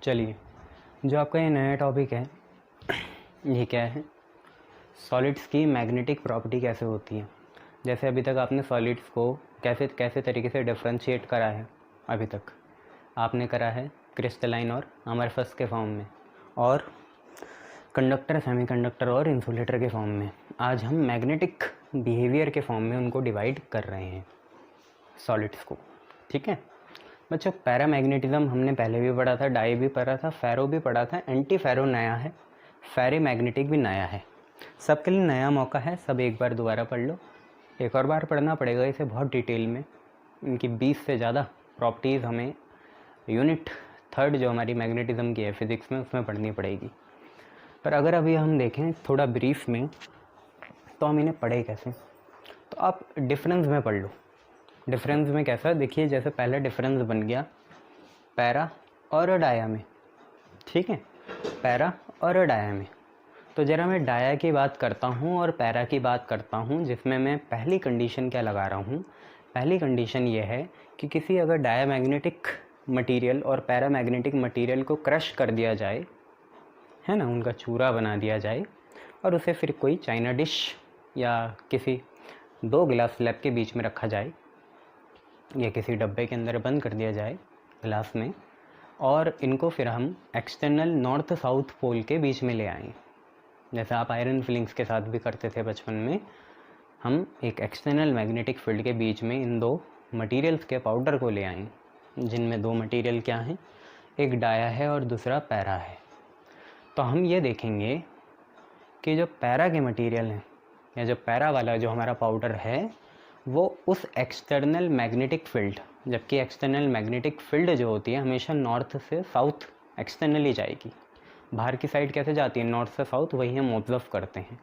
चलिए, जो आपका ये नया टॉपिक है ये क्या है? सॉलिड्स की मैग्नेटिक प्रॉपर्टी कैसे होती है। जैसे अभी तक आपने सॉलिड्स को कैसे कैसे तरीके से डिफरेंशिएट करा है। अभी तक आपने करा है क्रिस्टलाइन और अमरफस के फॉर्म में, और कंडक्टर, सेमीकंडक्टर और इंसुलेटर के फॉर्म में। आज हम मैग्नेटिक बिहेवियर के फॉर्म में उनको डिवाइड कर रहे हैं सॉलिड्स को। ठीक है बच्चों, पैरामैग्नेटिज्म हमने पहले भी पढ़ा था, डाई भी पढ़ा था, फेरो भी पढ़ा था, एंटी फेरो नया है, फेरे मैग्नेटिक भी नया है। सबके लिए नया मौका है, सब एक बार दोबारा पढ़ लो। एक और बार पढ़ना पड़ेगा इसे बहुत डिटेल में। इनकी 20 से ज़्यादा प्रॉपर्टीज़ हमें यूनिट 3 जो हमारी मैग्नेटिज्म की है फिज़िक्स में, उसमें पढ़नी पड़ेगी। पर अगर अभी हम देखें थोड़ा ब्रीफ में, तो हम इन्हें पढ़े कैसे? तो आप डिफरेंस में पढ़ लो। डिफरेंस में कैसा? देखिए, जैसे पहला डिफरेंस बन गया पैरा और डाया में। ठीक है, पैरा और डाया में। तो ज़रा मैं डाया की बात करता हूँ और पैरा की बात करता हूँ, जिसमें मैं पहली कंडीशन क्या लगा रहा हूँ। पहली कंडीशन ये है कि किसी अगर डाया मैग्नेटिक मटीरियल और पैरा मैग्नेटिक मटीरियल को क्रश कर दिया जाए, है ना, उनका चूरा बना दिया जाए, और उसे फिर कोई चाइना डिश या किसी 2 गिलास स्लैब के बीच में रखा जाए, या किसी डब्बे के अंदर बंद कर दिया जाए ग्लास में, और इनको फिर हम एक्सटर्नल नॉर्थ साउथ पोल के बीच में ले आएँ। जैसे आप आयरन फिलिंग्स के साथ भी करते थे बचपन में। हम एक एक्सटर्नल मैग्नेटिक फील्ड के बीच में इन 2 मटेरियल्स के पाउडर को ले आएँ, जिनमें 2 मटेरियल क्या हैं, एक डाया है और दूसरा पैरा है। तो हम ये देखेंगे कि जो पैरा के मटेरियल हैं, या जो पैरा वाला जो हमारा पाउडर है, वो उस एक्सटर्नल मैग्नेटिक फील्ड, जबकि एक्सटर्नल मैग्नेटिक फील्ड जो होती है हमेशा नॉर्थ से साउथ एक्सटर्नली जाएगी। बाहर की साइड कैसे जाती है? नॉर्थ से साउथ, वही हम ऑब्जर्व करते हैं।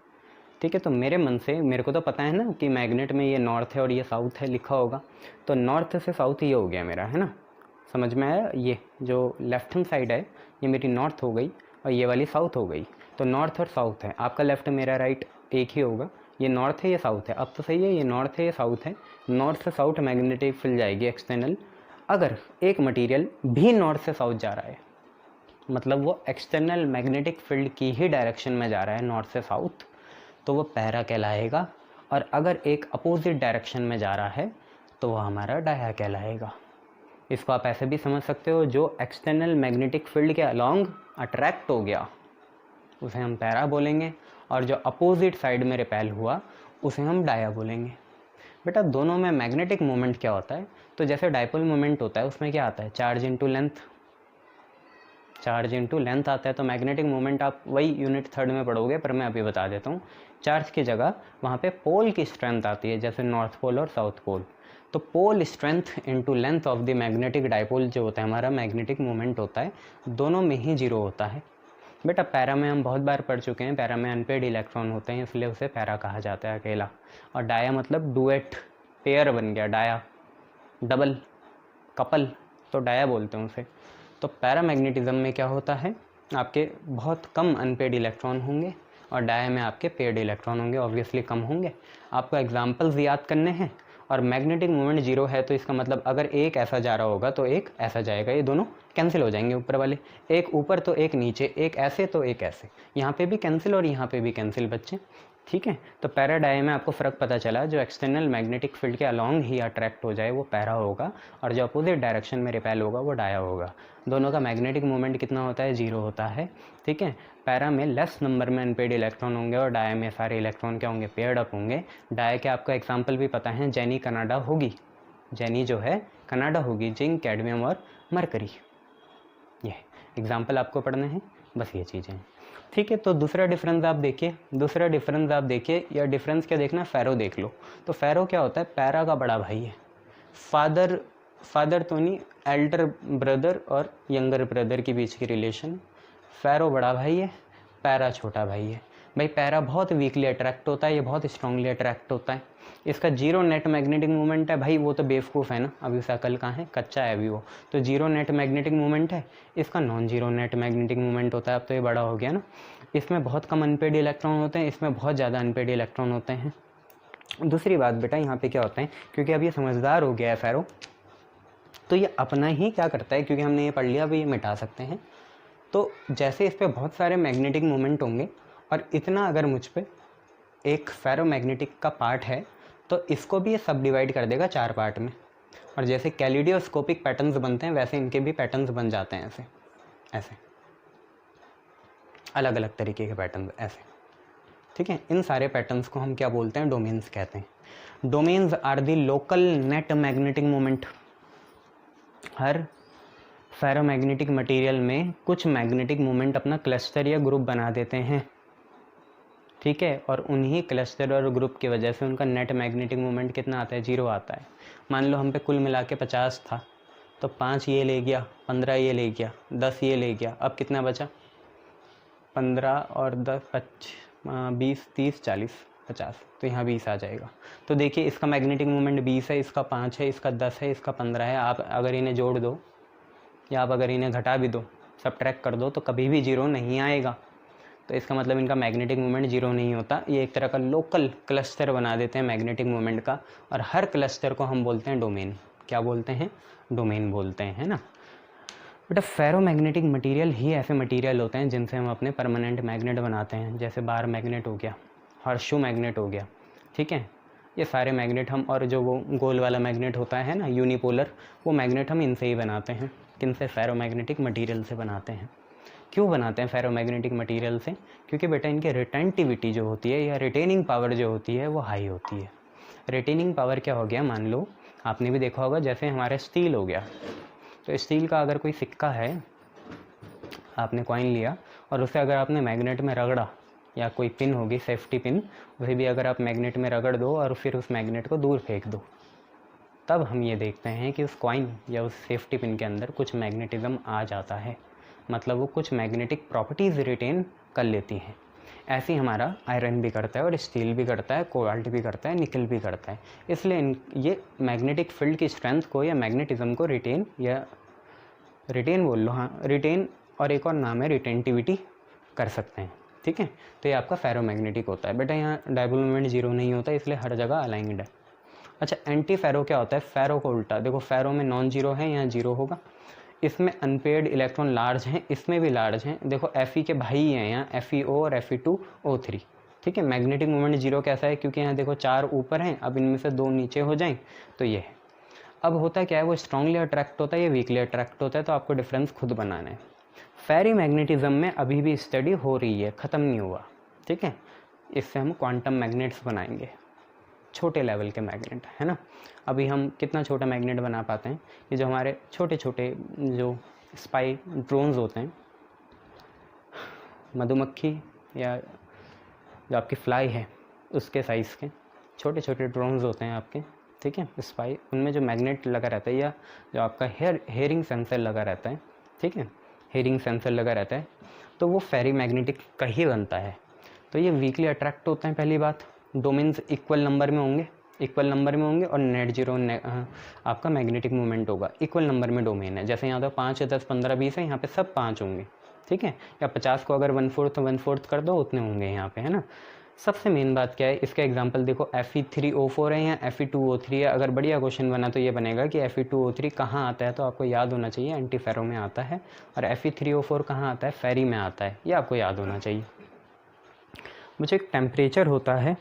ठीक है, तो मेरे मन से मेरे को तो पता है ना कि मैग्नेट में ये नॉर्थ है और ये साउथ है लिखा होगा, तो नॉर्थ से साउथ ये हो गया मेरा, है ना, समझ में आया? ये जो लेफ्ट हैंड साइड है ये मेरी नॉर्थ हो गई और ये वाली साउथ हो गई। तो नॉर्थ और साउथ है, आपका लेफ्ट मेरा राइट एक ही होगा। ये नॉर्थ है, ये साउथ है। अब तो सही है, ये नॉर्थ है, ये साउथ है। नॉर्थ से साउथ मैग्नेटिक फील्ड जाएगी एक्सटर्नल। अगर एक मटेरियल भी नॉर्थ से साउथ जा रहा है, मतलब वो एक्सटर्नल मैग्नेटिक फील्ड की ही डायरेक्शन में जा रहा है, नॉर्थ से साउथ, तो वो पैरा कहलाएगा। और अगर एक अपोजिट डायरेक्शन में जा रहा है तो वो हमारा डाया कहलाएगा। इसको आप ऐसे भी समझ सकते हो, जो एक्सटर्नल मैग्नेटिक फील्ड के अलॉन्ग अट्रैक्ट हो गया उसे हम पैरा बोलेंगे, और जो अपोजिट साइड में रिपेल हुआ उसे हम डाया बोलेंगे। बेटा, दोनों में मैग्नेटिक मोमेंट क्या होता है? तो जैसे डाइपोल मोमेंट होता है, उसमें क्या आता है? Charge into length. Charge into length आता है। तो मैग्नेटिक मोमेंट आप वही यूनिट 3 में पढ़ोगे, पर मैं अभी बता देता हूँ। चार्ज की जगह वहाँ पे पोल की स्ट्रेंथ आती है, जैसे नॉर्थ पोल और साउथ पोल। तो pole strength into length of the magnetic dipole जो होता है हमारा मैग्नेटिक मोमेंट होता है, दोनों में ही 0 होता है। बेटा, पैरा में हम बहुत बार पढ़ चुके हैं, पैरा में अनपेड इलेक्ट्रॉन होते हैं, इसलिए उसे पैरा कहा जाता है, अकेला। और डाया मतलब डुएट, पेयर बन गया डाया, डबल, कपल, तो डाया बोलते हैं उसे। तो पैरामैग्नेटिज्म में क्या होता है, आपके बहुत कम अनपेड इलेक्ट्रॉन होंगे और डाया में आपके पेड इलेक्ट्रॉन होंगे, ऑब्वियसली कम होंगे। आपको एग्जाम्पल्स याद करने हैं। और मैग्नेटिक मोमेंट 0 है, तो इसका मतलब अगर एक ऐसा जा रहा होगा तो एक ऐसा जाएगा, ये दोनों कैंसिल हो जाएंगे ऊपर वाले। एक ऊपर तो एक नीचे, एक ऐसे तो एक ऐसे, यहाँ पे भी कैंसिल और यहाँ पे भी कैंसिल बच्चे। ठीक है, तो पैरा डाया में आपको फ़र्क पता चला, जो एक्सटर्नल मैग्नेटिक फील्ड के अलॉन्ग ही अट्रैक्ट हो जाए वो पैरा होगा, और जो अपोजिट डायरेक्शन में रिपेल होगा वो डाया होगा। दोनों का मैग्नेटिक मोमेंट कितना होता है? 0 होता है। ठीक है, पैरा में लेस नंबर में अनपेड इलेक्ट्रॉन होंगे और डाया में सारे इलेक्ट्रॉन क्या होंगे? पेयर्ड अप होंगे। डाया के आपका एग्जाम्पल भी पता है, जेनी कनाडा होगी, जेनी जो है कनाडा होगी, जिंक, कैडमियम और मरकरी। ये एग्जाम्पल आपको पढ़ने हैं, बस ये चीज़ें। ठीक है, तो दूसरा डिफरेंस आप देखिए, या डिफरेंस क्या देखना, फेरो देख लो। तो फेरो क्या होता है? पैरा का बड़ा भाई है। फादर तो नहीं, एल्डर ब्रदर और यंगर ब्रदर के बीच की रिलेशन। फेरो बड़ा भाई है, पैरा छोटा भाई है। भाई, पैरा बहुत वीकली अट्रैक्ट होता है, ये बहुत स्ट्रांगली अट्रैक्ट होता है। इसका 0 नेट मैग्नेटिक मूवमेंट है। भाई, वो तो बेवकूफ़ है ना, अभी उसका अकल कहाँ है, कच्चा है अभी वो। तो 0 नेट मैग्नेटिक मूवमेंट है, इसका नॉन 0 नेट मैग्नेटिक मूवमेंट होता है। अब तो ये बड़ा हो गया ना। इसमें बहुत कम अनपेड इलेक्ट्रॉन होते हैं, इसमें बहुत ज़्यादा अनपेड इलेक्ट्रॉन होते हैं। दूसरी बात बेटा, यहाँ पे क्या होता है, क्योंकि अब ये समझदार हो गया है फेरो, तो ये अपना ही क्या करता है, क्योंकि हमने ये पढ़ लिया, अभी ये मिटा सकते हैं। तो जैसे इस पर बहुत सारे मैग्नेटिक मोमेंट होंगे और इतना अगर मुझ पे एक फेरोमैग्नेटिक का पार्ट है तो इसको भी ये सब डिवाइड कर देगा 4 पार्ट में। और जैसे कैलिडियोस्कोपिक पैटर्न्स बनते हैं वैसे इनके भी पैटर्न्स बन जाते हैं, ऐसे ऐसे अलग अलग तरीके के पैटर्न ऐसे, ठीक है। इन सारे पैटर्न्स को हम क्या बोलते हैं, डोमेन्स कहते हैं। Domains are the local net magnetic moment. हर फेरोमैग्नेटिक मटेरियल में कुछ मैग्नेटिक मोमेंट अपना क्लस्टर या ग्रुप बना देते हैं, ठीक है। और उन्हीं क्लस्टर और ग्रुप की वजह से उनका नेट मैग्नेटिक मोमेंट कितना आता है, 0 आता है। मान लो हम पे कुल मिला के 50 था, तो 5 ये ले गया, 15 ये ले गया, 10 ये ले गया, अब कितना बचा, 15 और 10 20 30 40 50, तो यहाँ 20 आ जाएगा। तो देखिए इसका मैग्नेटिक मोमेंट 20 है, इसका 5 है, इसका 10 है, इसका 15 है। आप अगर इन्हें जोड़ दो या आप अगर इन्हें घटा भी दो, सबट्रैक्ट कर दो, तो कभी भी 0 नहीं आएगा। तो इसका मतलब इनका मैग्नेटिक मोमेंट 0 नहीं होता। ये एक तरह का लोकल क्लस्टर बना देते हैं मैग्नेटिक मोमेंट का, और हर क्लस्टर को हम बोलते हैं डोमेन। क्या बोलते हैं, डोमेन बोलते हैं, है ना। बेटा फेरोमैग्नेटिक मटेरियल ही ऐसे मटेरियल होते हैं जिनसे हम अपने परमानेंट मैग्नेट बनाते हैं। जैसे बार मैग्नेट हो गया, हॉर्सशू मैग्नेट हो गया, ठीक है। ये सारे मैग्नेट हम, और जो वो गोल वाला मैग्नेट होता है ना यूनिपोलर, वो मैग्नेट हम इनसे ही बनाते हैं। किनसे, फेरोमैग्नेटिक मटेरियल से बनाते हैं। क्यों बनाते हैं फेरोमैग्नेटिक मटेरियल से, क्योंकि बेटा इनकी रिटेंटिविटी जो होती है या रिटेनिंग पावर जो होती है वो हाई होती है। रिटेनिंग पावर क्या हो गया, मान लो आपने भी देखा होगा, जैसे हमारे स्टील हो गया, तो स्टील का अगर कोई सिक्का है, आपने कॉइन लिया और उसे अगर आपने मैग्नेट में रगड़ा, या कोई पिन होगी सेफ्टी पिन, उसे भी अगर आप मैग्नेट में रगड़ दो और फिर उस मैग्नेट को दूर फेंक दो, तब हम ये देखते हैं कि उस कॉइन या उस सेफ्टी पिन के अंदर कुछ मैग्नेटिज्म आ जाता है, मतलब वो कुछ मैग्नेटिक प्रॉपर्टीज़ रिटेन कर लेती हैं। ऐसे ही हमारा आयरन भी करता है और स्टील भी करता है, कोबाल्ट भी करता है, निकल भी करता है। इसलिए ये मैग्नेटिक फील्ड की स्ट्रेंथ को या मैग्नेटिज्म को रिटेन बोल लो, हाँ रिटेन, और एक और नाम है रिटेंटिविटी, कर सकते हैं, ठीक है। तो ये आपका फेरोमैग्नेटिक होता है। बेटा यहाँ डायपोल मोमेंट 0 नहीं होता, इसलिए हर जगह अलाइंड है। अच्छा, एंटी फेरो क्या होता है, फेरो को उल्टा देखो, फेरो में नॉन जीरो है, यहाँ 0 होगा। इसमें अनपेयर्ड इलेक्ट्रॉन लार्ज हैं, इसमें भी लार्ज हैं। देखो Fe के भाई हैं यहाँ, FeO और Fe2O3, ठीक है। मैग्नेटिक मोमेंट 0 कैसा है, क्योंकि यहाँ देखो 4 ऊपर हैं, अब इनमें से 2 नीचे हो जाएं तो ये है। अब होता क्या है, वो स्ट्रांगली अट्रैक्ट होता है या वीकली अट्रैक्ट होता है, तो आपको डिफरेंस खुद बनाना है। फेरी मैग्नेटिज्म में अभी भी स्टडी हो रही है, ख़त्म नहीं हुआ, ठीक है। इससे हम क्वांटम मैग्नेट्स बनाएंगे, छोटे लेवल के मैग्नेट, है ना। अभी हम कितना छोटा मैग्नेट बना पाते हैं, ये जो हमारे छोटे छोटे जो स्पाई ड्रोन्स होते हैं, मधुमक्खी या जो आपकी फ्लाई है उसके साइज़ के छोटे छोटे ड्रोन्स होते हैं आपके, ठीक है, स्पाई, उनमें जो मैग्नेट लगा रहता है या जो आपका हेयरिंग सेंसर लगा रहता है, ठीक है, हेयरिंग सेंसर लगा रहता है, तो वो फेरी मैग्नेटिक का ही बनता है। तो ये वीकली अट्रैक्ट होते हैं, पहली बात। डोमेन्स इक्वल नंबर में होंगे और नेट जीरो आपका मैग्नेटिक मोमेंट होगा, इक्वल नंबर में डोमेन है। जैसे यहाँ तो 5 है, 10 15 20 है, यहाँ पे सब 5 होंगे, ठीक है। या 50 को अगर 1/4 कर दो, उतने होंगे यहाँ पे, है ना। सबसे मेन बात क्या है, इसका एग्जांपल देखो, Fe3O4 है या Fe2O3 है। अगर बढ़िया क्वेश्चन बना तो ये बनेगा कि Fe2O3 कहाँ आता है, तो आपको याद होना चाहिए एंटी फेरो में आता है, और Fe3O4 कहाँ आता है, फेरी में आता है, ये आपको याद होना चाहिए। मुझे एक टेम्परेचर होता है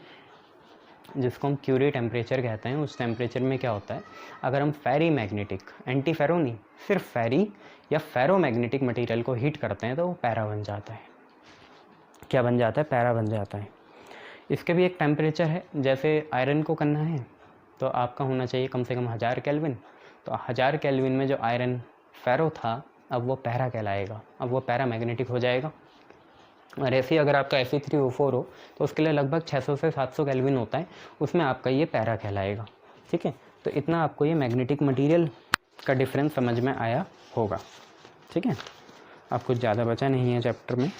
जिसको हम क्यूरी टेम्परेचर कहते हैं। उस टेम्परेचर में क्या होता है, अगर हम फेरी मैग्नेटिक, एंटी फेरो नहीं, सिर्फ फेरी या फेरो मैग्नेटिक मटेरियल को हीट करते हैं तो वो पैरा बन जाता है। क्या बन जाता है, पैरा बन जाता है। इसके भी एक टेम्परेचर है, जैसे आयरन को करना है तो आपका होना चाहिए कम से कम 1000 केल्विन। तो 1000 केल्विन में जो आयरन फेरो था, अब वो पैरा कहलाएगा, अब वो पैरा मैग्नेटिक हो जाएगा। और ऐसे ही अगर आपका Fe3O4 हो तो उसके लिए लगभग 600 से 700 केल्विन होता है, उसमें आपका ये पैरा कहलाएगा, ठीक है। तो इतना आपको ये मैग्नेटिक मटेरियल का डिफरेंस समझ में आया होगा, ठीक है। अब कुछ ज़्यादा बचा नहीं है चैप्टर में।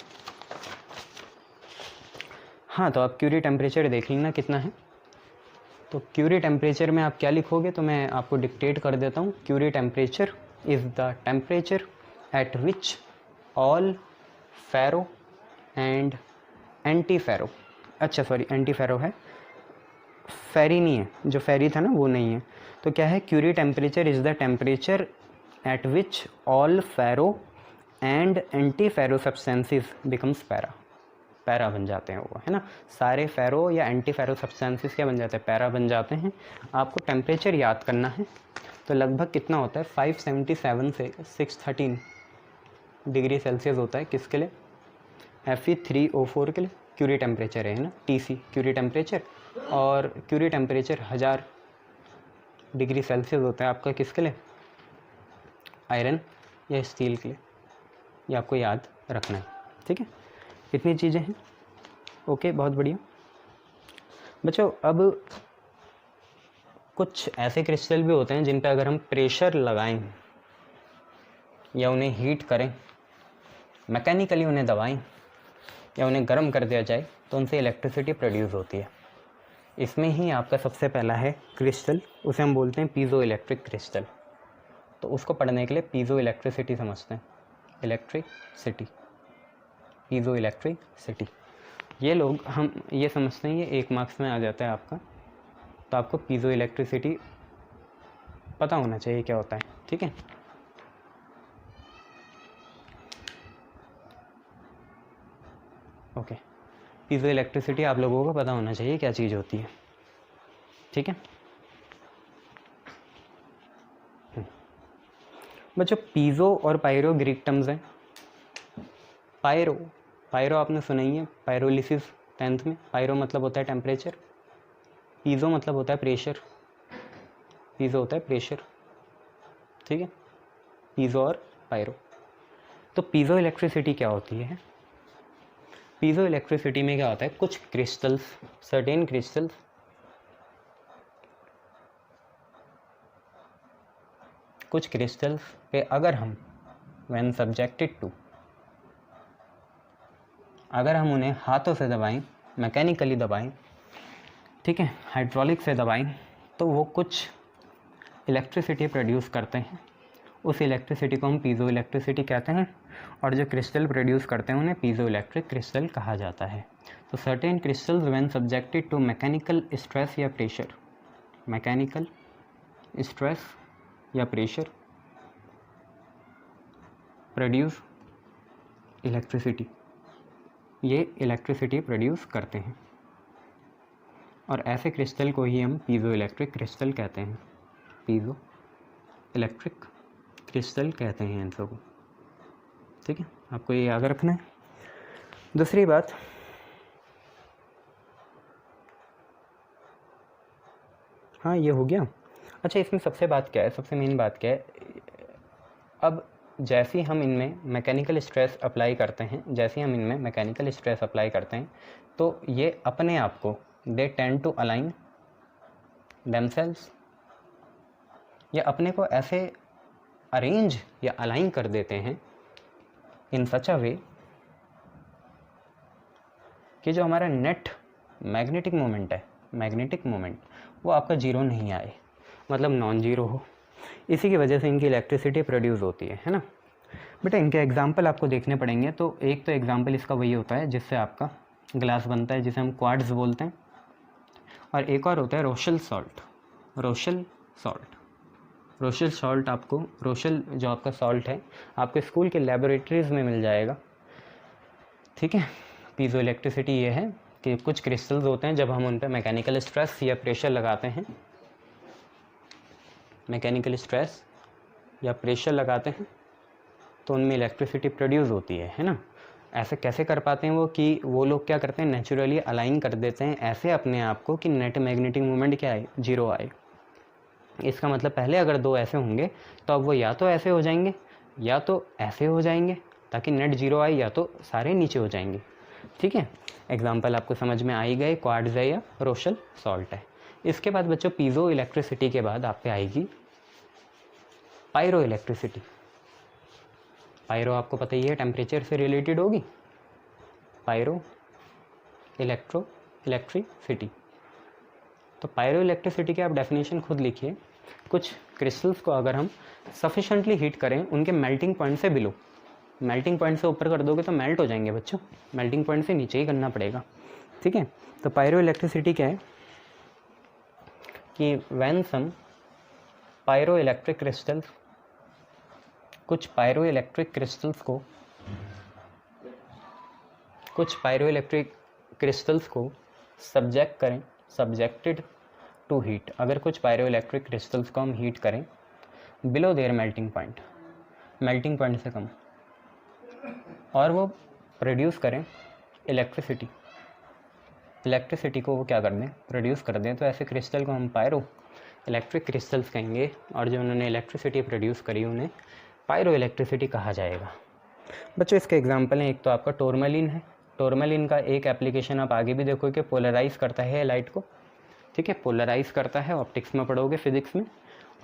हाँ, तो आप क्यूरी टेम्परेचर देख लेना कितना है। तो क्यूरी टेम्परेचर में आप क्या लिखोगे, तो मैं आपको डिक्टेट कर देता हूँ। Curie temperature is the temperature at which all ferro and anti ferro, अच्छा सॉरी एंटी फेरो है, फेरी नहीं है, जो फेरी था ना वो नहीं है। तो क्या है, Curie temperature is the temperature at which all ferro and anti ferro substances becomes para. Para बन जाते हैं वो, है ना। सारे फेरो या एंटी फेरो सब्सटेंसेस क्या बन जाते हैं, पैरा बन जाते हैं। आपको टेम्परेचर याद करना है, तो लगभग कितना होता है, 577 से 613 डिग्री सेल्सियस होता है किसके लिए, Fe3O4 के लिए। क्यूरी टेम्परेचर है ना, TC क्यूरी टेम्परेचर, और क्यूरी टेम्परेचर 1000 डिग्री सेल्सियस होता है आपका किसके लिए, आयरन या स्टील के लिए। ये आपको याद रखना है, ठीक है। इतनी चीज़ें हैं, ओके, बहुत बढ़िया बच्चों। अब कुछ ऐसे क्रिस्टल भी होते हैं जिन पे अगर हम प्रेशर लगाएं या उन्हें हीट करें, मैकेनिकली उन्हें दबाएं या उन्हें गर्म कर दिया जाए, तो उनसे इलेक्ट्रिसिटी प्रोड्यूस होती है। इसमें ही आपका सबसे पहला है क्रिस्टल, उसे हम बोलते हैं पीजो इलेक्ट्रिक क्रिस्टल। तो उसको पढ़ने के लिए पीजो इलेक्ट्रिसिटी समझते हैं, इलेक्ट्रिसिटी, पीजो इलेक्ट्रिसिटी। ये लोग हम ये समझते हैं, ये 1 मार्क्स में आ जाता है आपका। तो आपको पीजो इलेक्ट्रिसिटी पता होना चाहिए क्या होता है, ठीक है। ओके, पीजो इलेक्ट्रिसिटी आप लोगों को पता होना चाहिए क्या चीज़ होती है, ठीक है। बच्चों पीजो और पायरो ग्रीक टर्म्स हैं। पायरो आपने सुना ही है, पायरोलिसिस 10th में। पायरो मतलब होता है टेम्परेचर, पीजो मतलब होता है प्रेशर, पीजो होता है प्रेशर, ठीक है, पीजो और पायरो। तो पीजो इलेक्ट्रिसिटी क्या होती है, पीजो इलेक्ट्रिसिटी में क्या होता है, कुछ क्रिस्टल्स, सर्टेन क्रिस्टल्स पे अगर हम व्हेन सब्जेक्टेड टू, अगर हम उन्हें हाथों से दबाएं, मैकेनिकली दबाएं, ठीक है, हाइड्रोलिक से दबाएं, तो वो कुछ इलेक्ट्रिसिटी प्रोड्यूस करते हैं। उस इलेक्ट्रिसिटी को हम पीजो इलेक्ट्रिसिटी कहते हैं, और जो क्रिस्टल प्रोड्यूस करते हैं उन्हें पीजो इलेक्ट्रिक क्रिस्टल कहा जाता है। तो certain crystals when subjected to mechanical stress या प्रेशर, मैकेनिकल स्ट्रेस या प्रेशर प्रोड्यूस इलेक्ट्रिसिटी, ये इलेक्ट्रिसिटी प्रोड्यूस करते हैं। और ऐसे क्रिस्टल को ही हम पीजो इलेक्ट्रिक क्रिस्टल कहते हैं, पीजो इलेक्ट्रिक क्रिस्टल कहते हैं इन सबको, ठीक है। आपको ये याद रखना है। दूसरी बात, हाँ ये हो गया। अच्छा, इसमें सबसे बात क्या है, सबसे मेन बात क्या है, अब जैसे ही हम इनमें मैकेनिकल स्ट्रेस अप्लाई करते हैं, तो ये अपने आप को, they tend to align themselves, ये अपने को ऐसे अरेंज या अलाइन कर देते हैं इन सच अ वे कि जो हमारा नेट मैग्नेटिक मोमेंट वो आपका जीरो नहीं आए, मतलब नॉन जीरो हो। इसी की वजह से इनकी इलेक्ट्रिसिटी प्रोड्यूस होती है ना। बेटा इनके एग्जाम्पल आपको देखने पड़ेंगे। तो एक तो एग्जाम्पल इसका वही होता है जिससे आपका ग्लास बनता है, जिसे हम क्वार्ट्ज बोलते हैं, और एक और होता है रोशेल सॉल्ट। आपको रोशेल जो आपका सॉल्ट है आपके स्कूल के लेबोरेटरीज़ में मिल जाएगा, ठीक है। पीजो इलेक्ट्रिसिटी ये है कि कुछ क्रिस्टल्स होते हैं, जब हम उन पर मैकेनिकल स्ट्रेस या प्रेशर लगाते हैं, तो उनमें इलेक्ट्रिसिटी प्रोड्यूस होती है ना। ऐसे कैसे कर पाते हैं वो, कि वो लोग क्या करते हैं, नेचुरली अलाइन कर देते हैं ऐसे अपने आप को कि नेट मैग्नेटिक मोमेंट क्या आए, जीरो आए। इसका मतलब पहले अगर दो ऐसे होंगे तो अब वो या तो ऐसे हो जाएंगे या तो ऐसे हो जाएंगे, ताकि नेट जीरो आए, या तो सारे नीचे हो जाएंगे, ठीक है। एग्जाम्पल आपको समझ में आ ही गए, क्वार्ट्ज है या रोशेल सॉल्ट है। इसके बाद बच्चों पीजो इलेक्ट्रिसिटी के बाद आप पे आएगी पायरो इलेक्ट्रिसिटी। पायरो आपको पता ही है टेम्परेचर से रिलेटेड होगी, पायरो इलेक्ट्रिसिटी। तो पायरो इलेक्ट्रिसिटी की आप डेफिनेशन खुद लिखिए। कुछ क्रिस्टल्स को अगर हम सफिशेंटली हीट करें उनके मेल्टिंग पॉइंट से बिलो, मेल्टिंग पॉइंट से ऊपर कर दोगे तो मेल्ट हो जाएंगे बच्चों, मेल्टिंग पॉइंट से नीचे ही करना पड़ेगा, ठीक है। तो पायरो इलेक्ट्रिसिटी क्या है कि when some pyro electric crystals, कुछ पायरो इलेक्ट्रिक क्रिस्टल्स को सब्जेक्ट करें, सब्जेक्टेड टू हीट, अगर कुछ पायरो इलेक्ट्रिक क्रिस्टल्स को हम हीट करें बिलो देयर मेल्टिंग पॉइंट से कम, और वो प्रोड्यूस करें इलेक्ट्रिसिटी को वो क्या कर दें, प्रोड्यूस कर दें, तो ऐसे क्रिस्टल को हम पायरो इलेक्ट्रिक क्रिस्टल्स कहेंगे, और जो उन्होंने इलेक्ट्रिसिटी प्रोड्यूस करी उन्हें पायरो इलेक्ट्रिसिटी कहा जाएगा। बच्चों इसके एग्जांपल हैं, एक तो आपका टोरमेलिन है। टोरमेलिन का एक एप्लीकेशन आप आगे भी देखोगे कि पोलराइज करता है लाइट को, ठीक है, पोलराइज करता है, ऑप्टिक्स में पढ़ोगे, फिजिक्स में।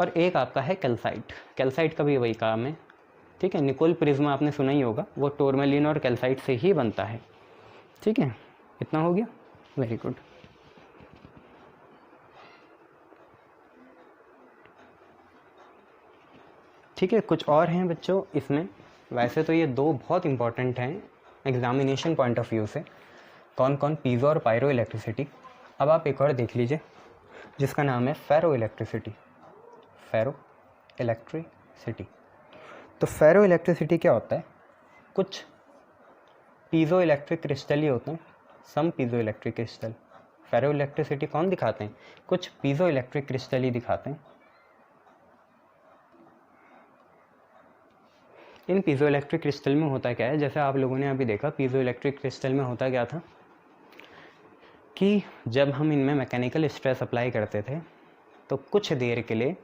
और एक आपका है कैल्साइट का भी वही काम है, ठीक है। निकोल प्रिज्मा आपने सुना ही होगा, वो टोरमेलिन और कैल्साइट से ही बनता है, ठीक है। इतना हो गया, वेरी गुड। ठीक है, कुछ और हैं बच्चों इसमें, वैसे तो ये दो बहुत इंपॉर्टेंट हैं एग्जामिनेशन पॉइंट ऑफ व्यू से, कौन कौन, पीजो और पायरो इलेक्ट्रिसिटी। अब आप एक और देख लीजिए जिसका नाम है फेरो इलेक्ट्रिसिटी। तो फेरो इलेक्ट्रिसिटी क्या होता है, कुछ पीजो इलेक्ट्रिक क्रिस्टल ही होते हैं, सम पीजो इलेक्ट्रिक क्रिस्टल। फेरो इलेक्ट्रिसिटी कौन दिखाते हैं, कुछ पीजो इलेक्ट्रिक क्रिस्टल ही दिखाते हैं। इन पीजो इलेक्ट्रिक क्रिस्टल में होता क्या है, जैसे आप लोगों ने अभी देखा, पीजो इलेक्ट्रिक क्रिस्टल में होता क्या था कि जब हम इनमें मैकेनिकल स्ट्रेस अप्लाई करते थे तो कुछ देर के लिए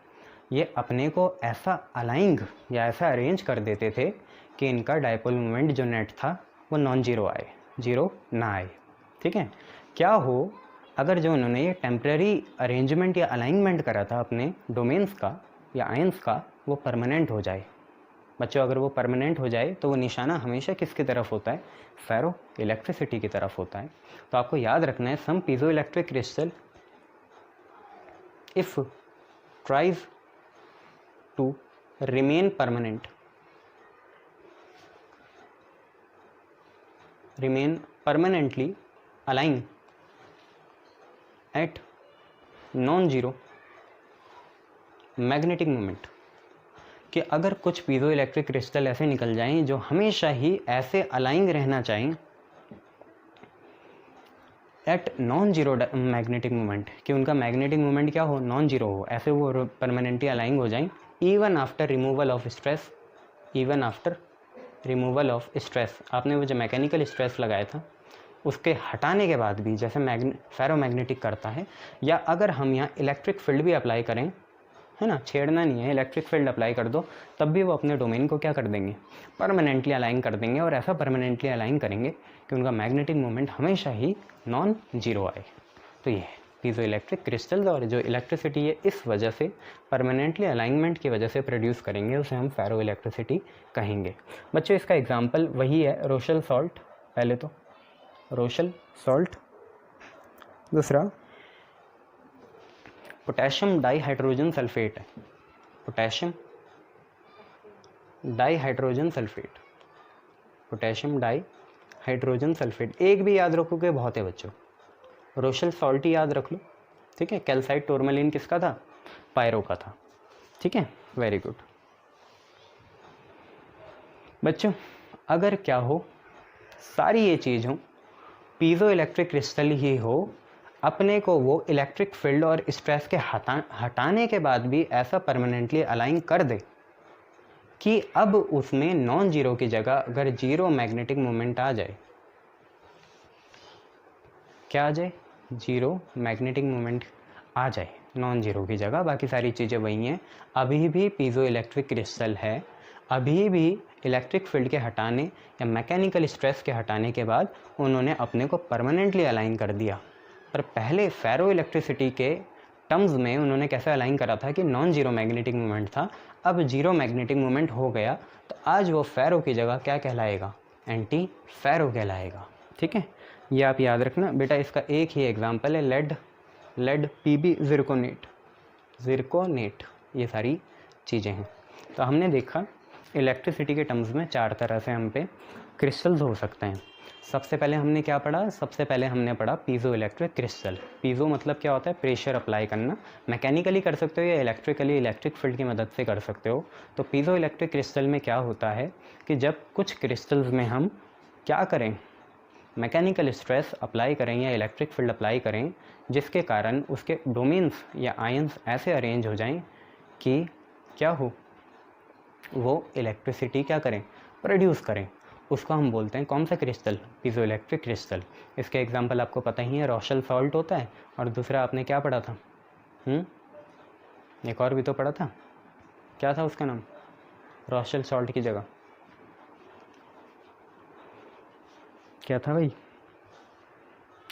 ये अपने को ऐसा अलाइंग या ऐसा अरेंज कर देते थे कि इनका डायपोल मोमेंट जो नेट था वो नॉन जीरो आए, जीरो ना आए, ठीक है। क्या हो अगर जो उन्होंने ये टेम्परेरी अरेंजमेंट या अलाइनमेंट करा था अपने डोमेन्स का या आयंस का, वो परमानेंट हो जाए। बच्चों अगर वो परमानेंट हो जाए तो वो निशाना हमेशा किसकी तरफ होता है, फेरो इलेक्ट्रिसिटी की तरफ होता है। तो आपको याद रखना है, some piezo electric crystal if tries to remain permanently align at non zero magnetic moment, कि अगर कुछ पीजो इलेक्ट्रिक क्रिस्टल ऐसे निकल जाएं जो हमेशा ही ऐसे अलाइन रहना चाहें at non zero magnetic moment, कि उनका मैग्नेटिक मोमेंट क्या हो, नॉन जीरो हो, ऐसे वो परमानेंटली अलाइन हो जाएं, even after removal of stress, आपने वो जो मैकेनिकल स्ट्रेस लगाया था उसके हटाने के बाद भी, जैसे फेरोमैग्नेटिक करता है, या अगर हम यहाँ इलेक्ट्रिक फील्ड भी अप्लाई करें, है ना, छेड़ना नहीं है, इलेक्ट्रिक फील्ड अप्लाई कर दो, तब भी वो अपने डोमेन को क्या कर देंगे, परमानेंटली अलाइन कर देंगे, और ऐसा परमानेंटली अलाइन करेंगे कि उनका मैग्नेटिक मोमेंट हमेशा ही नॉन जीरो आए। तो ये पीजो इलेक्ट्रिक क्रिस्टल्स, और जो इलेक्ट्रिसिटी है इस वजह से परमानेंटली अलाइनमेंट की वजह से प्रोड्यूस करेंगे, उसे हम फेरो इलेक्ट्रिसिटी कहेंगे। बच्चों इसका एग्जाम्पल वही है, रोशल सॉल्ट, पहले तो रोशल सॉल्ट, दूसरा पोटेशियम डाईहाइड्रोजन सल्फेट है, पोटेशियम डाईहाइड्रोजन सल्फेट, एक भी याद रखोगे बहुत है बच्चों, रोशल सॉल्ट ही याद रख लो, ठीक है। कैल्साइट टोरमेलिन किसका था, पायरो का था, ठीक है, वेरी गुड। बच्चों अगर क्या हो, सारी ये चीज़ हो, पीजो इलेक्ट्रिक क्रिस्टल ही हो, अपने को वो इलेक्ट्रिक फील्ड और स्ट्रेस के हटाने के बाद भी ऐसा परमानेंटली अलाइन कर दे कि अब उसमें नॉन जीरो की जगह अगर जीरो मैग्नेटिक मोमेंट आ जाए, क्या आ जाए, जीरो मैग्नेटिक मोमेंट आ जाए नॉन जीरो की जगह, बाकी सारी चीज़ें वही हैं, अभी भी पीजो इलेक्ट्रिक क्रिस्टल है, अभी भी इलेक्ट्रिक फील्ड के हटाने या मैकेनिकल स्ट्रेस के हटाने के बाद उन्होंने अपने को परमानेंटली अलाइन कर दिया। पर पहले फेरो इलेक्ट्रिसिटी के टर्म्स में उन्होंने कैसे अलाइन करा था कि नॉन जीरो मैग्नेटिक मोमेंट था, अब जीरो मैग्नेटिक मोमेंट हो गया, तो आज वो फेरो की जगह क्या कहलाएगा, एंटी फेरो कहलाएगा, ठीक है। ये आप याद रखना बेटा, इसका एक ही एग्जाम्पल है लेड पीबी ज़िरकोनेट, ये सारी चीज़ें हैं। तो हमने देखा इलेक्ट्रिसिटी के टर्म्स में चार तरह से हम पे क्रिस्टल्स हो सकते हैं। सबसे पहले हमने क्या पढ़ा? सबसे पहले हमने पढ़ा पीजो इलेक्ट्रिक क्रिस्टल। पीजो मतलब क्या होता है? प्रेशर अप्लाई करना। मैकेनिकली कर सकते हो या इलेक्ट्रिकली, इलेक्ट्रिक फील्ड की मदद से कर सकते हो। तो पीजो इलेक्ट्रिक क्रिस्टल में क्या होता है कि जब कुछ क्रिस्टल्स में हम क्या करें, मैकेनिकल स्ट्रेस अप्लाई करें या इलेक्ट्रिक फील्ड अप्लाई करें, जिसके कारण उसके डोमेन्स या आयंस ऐसे अरेंज हो जाएं कि क्या हो, वो इलेक्ट्रिसिटी क्या करें, प्रोड्यूस करें। उसको हम बोलते हैं कौन सा क्रिस्टल? Piezo electric crystal. इसके एग्जांपल आपको पता ही है, रोशेल सॉल्ट होता है, और दूसरा आपने क्या पढ़ा था? एक और भी तो पढ़ा था, क्या था उसका नाम? रोशेल सॉल्ट की जगह क्या था भाई?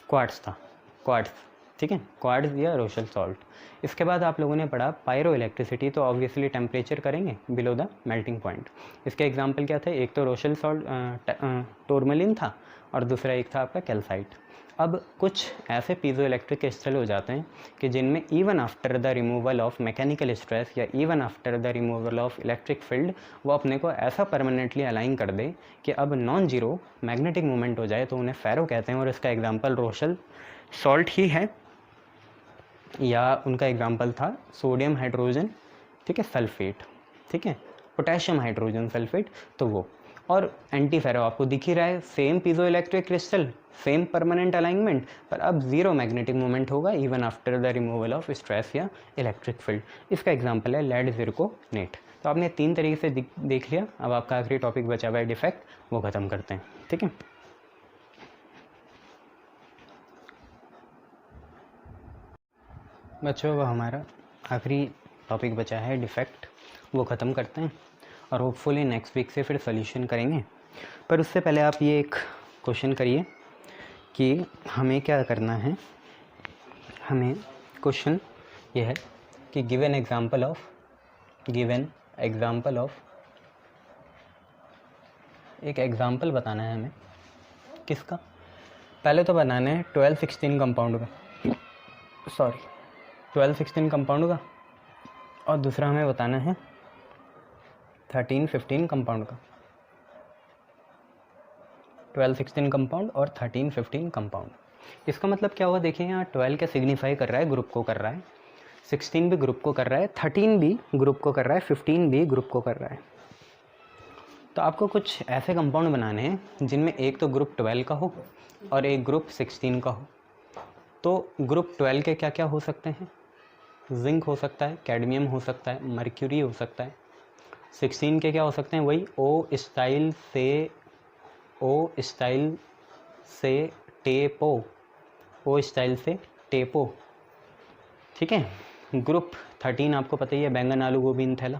क्वार्ट्स था, क्वार्ट्स। ठीक है, क्वार्ट्स या रोशेल सॉल्ट। इसके बाद आप लोगों ने पढ़ा पायरो इलेक्ट्रिसिटी, तो ऑब्वियसली टेम्परेचर करेंगे बिलो द मेल्टिंग पॉइंट। इसके एग्जांपल क्या थे? एक तो रोशेल सॉल्ट टूरमलिन था, और दूसरा एक था आपका कैल्साइट। अब कुछ ऐसे पीजो इलेक्ट्रिक क्रिस्टल हो जाते हैं कि जिनमें even after the removal of mechanical stress या even after the removal of electric field, वो अपने को ऐसा परमानेंटली अलाइन कर दे कि अब नॉन जीरो मैग्नेटिक मूवमेंट हो जाए, तो उन्हें फेरो कहते हैं। और इसका एग्जाम्पल रोशेल सॉल्ट ही है, या उनका एग्जाम्पल था सोडियम हाइड्रोजन, ठीक है, सल्फेट, ठीक है, पोटेशियम हाइड्रोजन सल्फेट, तो वो। और एंटी फेरो आपको दिख ही रहा है, same piezo electric crystal, same permanent alignment, पर अब जीरो मैग्नेटिक मूवमेंट होगा even after the removal of stress या इलेक्ट्रिक फील्ड। इसका एग्जाम्पल है लेड जिरकोनेट। तो आपने 3 तरीके से देख लिया। अब आपका आखिरी टॉपिक बचा हुआ है डिफेक्ट, वो ख़त्म करते हैं। ठीक है, बच्चों वो हमारा आखिरी टॉपिक बचा है डिफेक्ट, वो ख़त्म करते हैं, और होपफुली नेक्स्ट वीक से फिर सोल्यूशन करेंगे। पर उससे पहले आप ये एक क्वेश्चन करिए कि हमें क्या करना है। हमें क्वेश्चन ये है कि गिवन एग्जांपल ऑफ एक एग्जांपल बताना है हमें। किसका? पहले तो बनाना है 12-16 कंपाउंड का, 12-16 कंपाउंड का, और दूसरा हमें बताना है 13-15 कंपाउंड का। 12-16 कंपाउंड और 13-15 कंपाउंड। इसका मतलब क्या हुआ? देखिए यहाँ 12 क्या सिग्निफाई कर रहा है, ग्रुप को कर रहा है, 16 भी ग्रुप को कर रहा है, 13 भी ग्रुप को कर रहा है, 15 भी ग्रुप को कर रहा है। तो आपको कुछ ऐसे कंपाउंड बनाने हैं जिनमें एक तो ग्रुप 12 का हो और एक ग्रुप 16 का हो। तो ग्रुप 12 के क्या क्या हो सकते हैं? जिंक हो सकता है, कैडमियम हो सकता है, मर्क्यूरी हो सकता है। 16 के क्या हो सकते हैं? वही ओ स्टाइल से टेपो, ठीक है। ग्रुप 13 आपको पता ही है, बैंगन आलू गोभी इन थैला,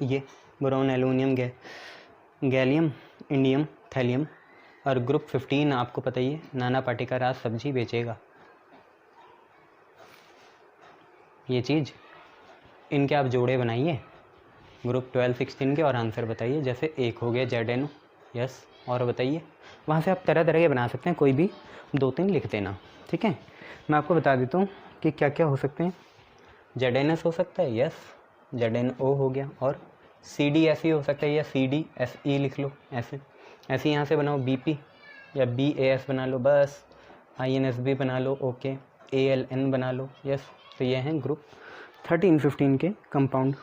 ये boron aluminium gallium indium thallium. और ग्रुप 15 आपको पता ही है, नाना पाटेकर राज सब्जी बेचेगा, ये चीज़। इनके आप जोड़े बनाइए ग्रुप 12-16 के और आंसर बताइए। जैसे एक हो गया ZNO, यस, और बताइए। वहाँ से आप तरह तरह के बना सकते हैं, कोई भी 2-3 लिख देना, ठीक है। मैं आपको बता देता हूँ कि क्या क्या हो सकते हैं। ZNS हो सकता है, यस, ZNO हो गया, और CDSE हो सकता है, या CDSE लिख लो, ऐसे यहाँ से बनाओ, BP या BAS बना लो, बस INSB बना लो, ओके, ALN बना लो, यस। तो ये हैं ग्रुप 13-15 के कंपाउंड,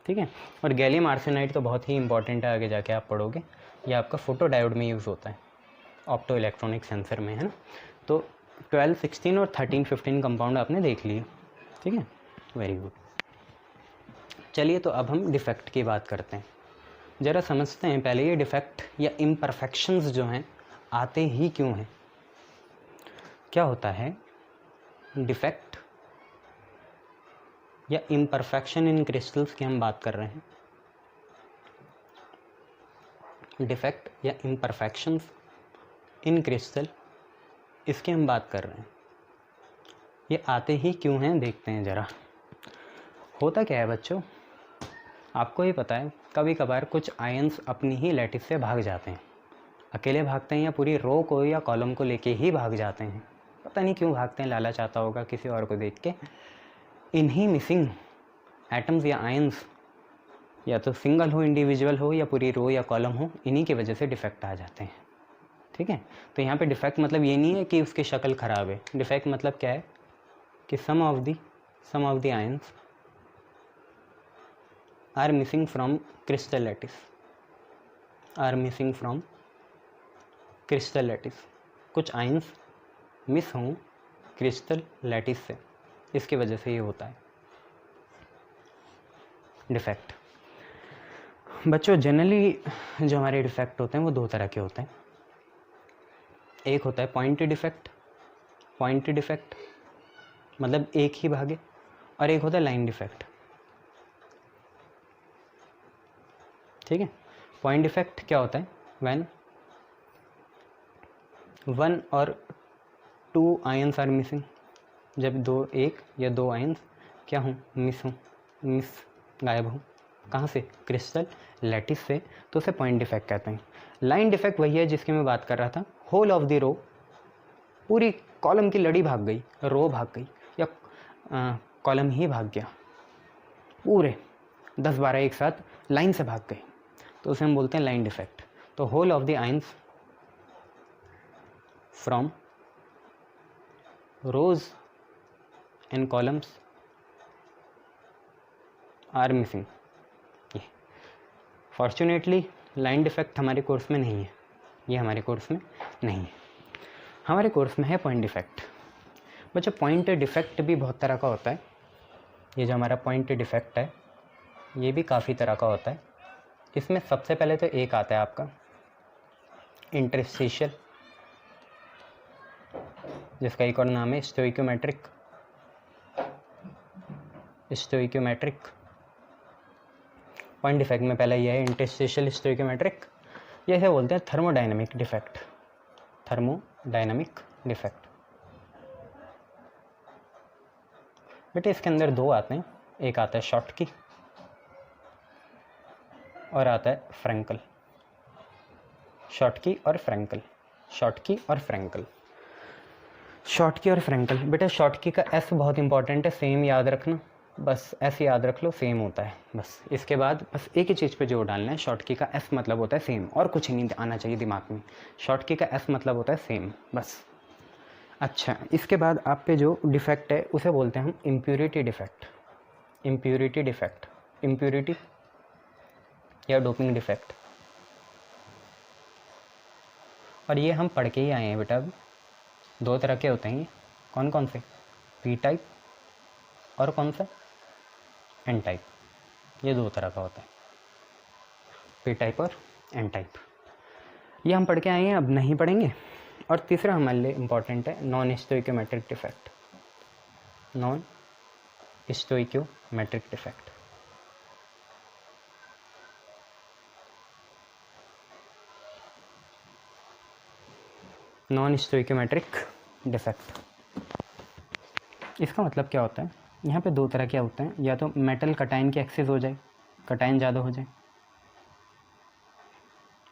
ठीक है। और गैलियम आर्सेनाइड तो बहुत ही इंपॉर्टेंट है, आगे जाके आप पढ़ोगे, ये आपका फोटो डायोड में यूज़ होता है, ऑप्टो इलेक्ट्रॉनिक सेंसर में, है ना। तो 12-16 और 13-15 कंपाउंड आपने देख लिए, ठीक है, वेरी गुड। चलिए तो अब हम डिफेक्ट की बात करते हैं। ज़रा समझते हैं पहले ये डिफेक्ट या इम्परफेक्शंस जो हैं आते ही क्यों हैं। क्या होता है डिफेक्ट या इम्परफेक्शन इन क्रिस्टल्स की हम बात कर रहे हैं। डिफेक्ट या इम्परफेक्शंस इन क्रिस्टल, इसकी हम बात कर रहे हैं। ये आते ही क्यों हैं देखते हैं ज़रा। होता क्या है बच्चों, आपको ही पता है, कभी कभार कुछ आयंस अपनी ही लैटिस से भाग जाते हैं। अकेले भागते हैं या पूरी रो को या कॉलम को लेके ही भाग जाते हैं, पता नहीं क्यों भागते हैं, लालच आता होगा किसी और को देख के। इन्हीं मिसिंग एटम्स या आयंस या तो सिंगल हो, इंडिविजुअल हो, या पूरी रो या कॉलम हो, इन्हीं की वजह से डिफेक्ट आ जाते हैं। ठीक है, तो यहाँ पे डिफेक्ट मतलब ये नहीं है कि उसकी शक्ल ख़राब है। डिफेक्ट मतलब क्या है कि some of the ions are missing from crystal lattice, कुछ आयंस मिस हों क्रिस्टल लैटिस से, इसकी वजह से ये होता है डिफेक्ट। बच्चों जनरली जो हमारे डिफेक्ट होते हैं वो 2 तरह के होते हैं। एक होता है पॉइंट डिफेक्ट मतलब एक ही भागे, और एक होता है लाइन डिफेक्ट। ठीक है, पॉइंट डिफेक्ट क्या होता है, व्हेन 1 और 2 आयंस आर मिसिंग, जब 1 या 2 आयंस क्या हों, गायब हों। कहाँ से, क्रिस्टल लैटिस से, तो उसे पॉइंट डिफेक्ट कहते हैं। लाइन डिफेक्ट वही है जिसकी मैं बात कर रहा था, होल ऑफ द रो, पूरी कॉलम की लड़ी भाग गई, रो भाग गई, या कॉलम ही भाग गया, पूरे 10-12 एक साथ लाइन से भाग गए, तो उसे हम बोलते हैं लाइन डिफेक्ट। तो whole of the ions from rows and columns are missing. Fortunately line defect हमारे कोर्स में नहीं है, ये हमारे कोर्स में नहीं है, हमारे कोर्स में है पॉइंट डिफेक्ट। बच्चों पॉइंट डिफेक्ट भी बहुत तरह का होता है। ये जो हमारा पॉइंट डिफेक्ट है ये भी काफ़ी तरह का होता है। इसमें सबसे पहले तो एक आता है आपका इंटरस्टिशियल, जिसका एक और नाम है स्टोइक्योमेट्रिक। पॉइंट डिफेक्ट में पहला ये है इंटरस्टिशियल स्टोइक्योमेट्रिक, ये इसे बोलते हैं थर्मोडायनामिक डिफेक्ट। बेटे इसके अंदर 2 आते हैं, एक आता है शॉटकी और आता है फ्रैंकल। शॉटकी और फ्रैंकल। बेटा शॉटकी का एस बहुत इंपॉर्टेंट है, सेम याद रखना, बस ऐसे याद रख लो, सेम होता है बस। इसके बाद बस एक ही चीज़ पे जोर डालना है, शॉर्ट की का एस मतलब होता है सेम, और कुछ नहीं आना चाहिए दिमाग में। शॉर्ट की का एस मतलब होता है सेम बस। अच्छा, इसके बाद आप पे जो डिफेक्ट है उसे बोलते हैं हम इम्प्योरिटी या डोपिंग डिफेक्ट। और ये हम पढ़ के ही आए हैं बेटा। अब 2 तरह के होते हैं ये, कौन से, पी टाइप और कौन सा, एन टाइप। ये 2 तरह का होता है, पी टाइप और एन टाइप। ये हम पढ़ के आए हैं, अब नहीं पढ़ेंगे। और तीसरा हमारे लिए इम्पॉर्टेंट है non stoichiometric defect. Non stoichiometric defect. इसका मतलब क्या होता है, यहाँ पे 2 तरह के होते हैं, या तो मेटल कटाइन की एक्सेस हो जाए, कटाइन ज़्यादा हो जाए,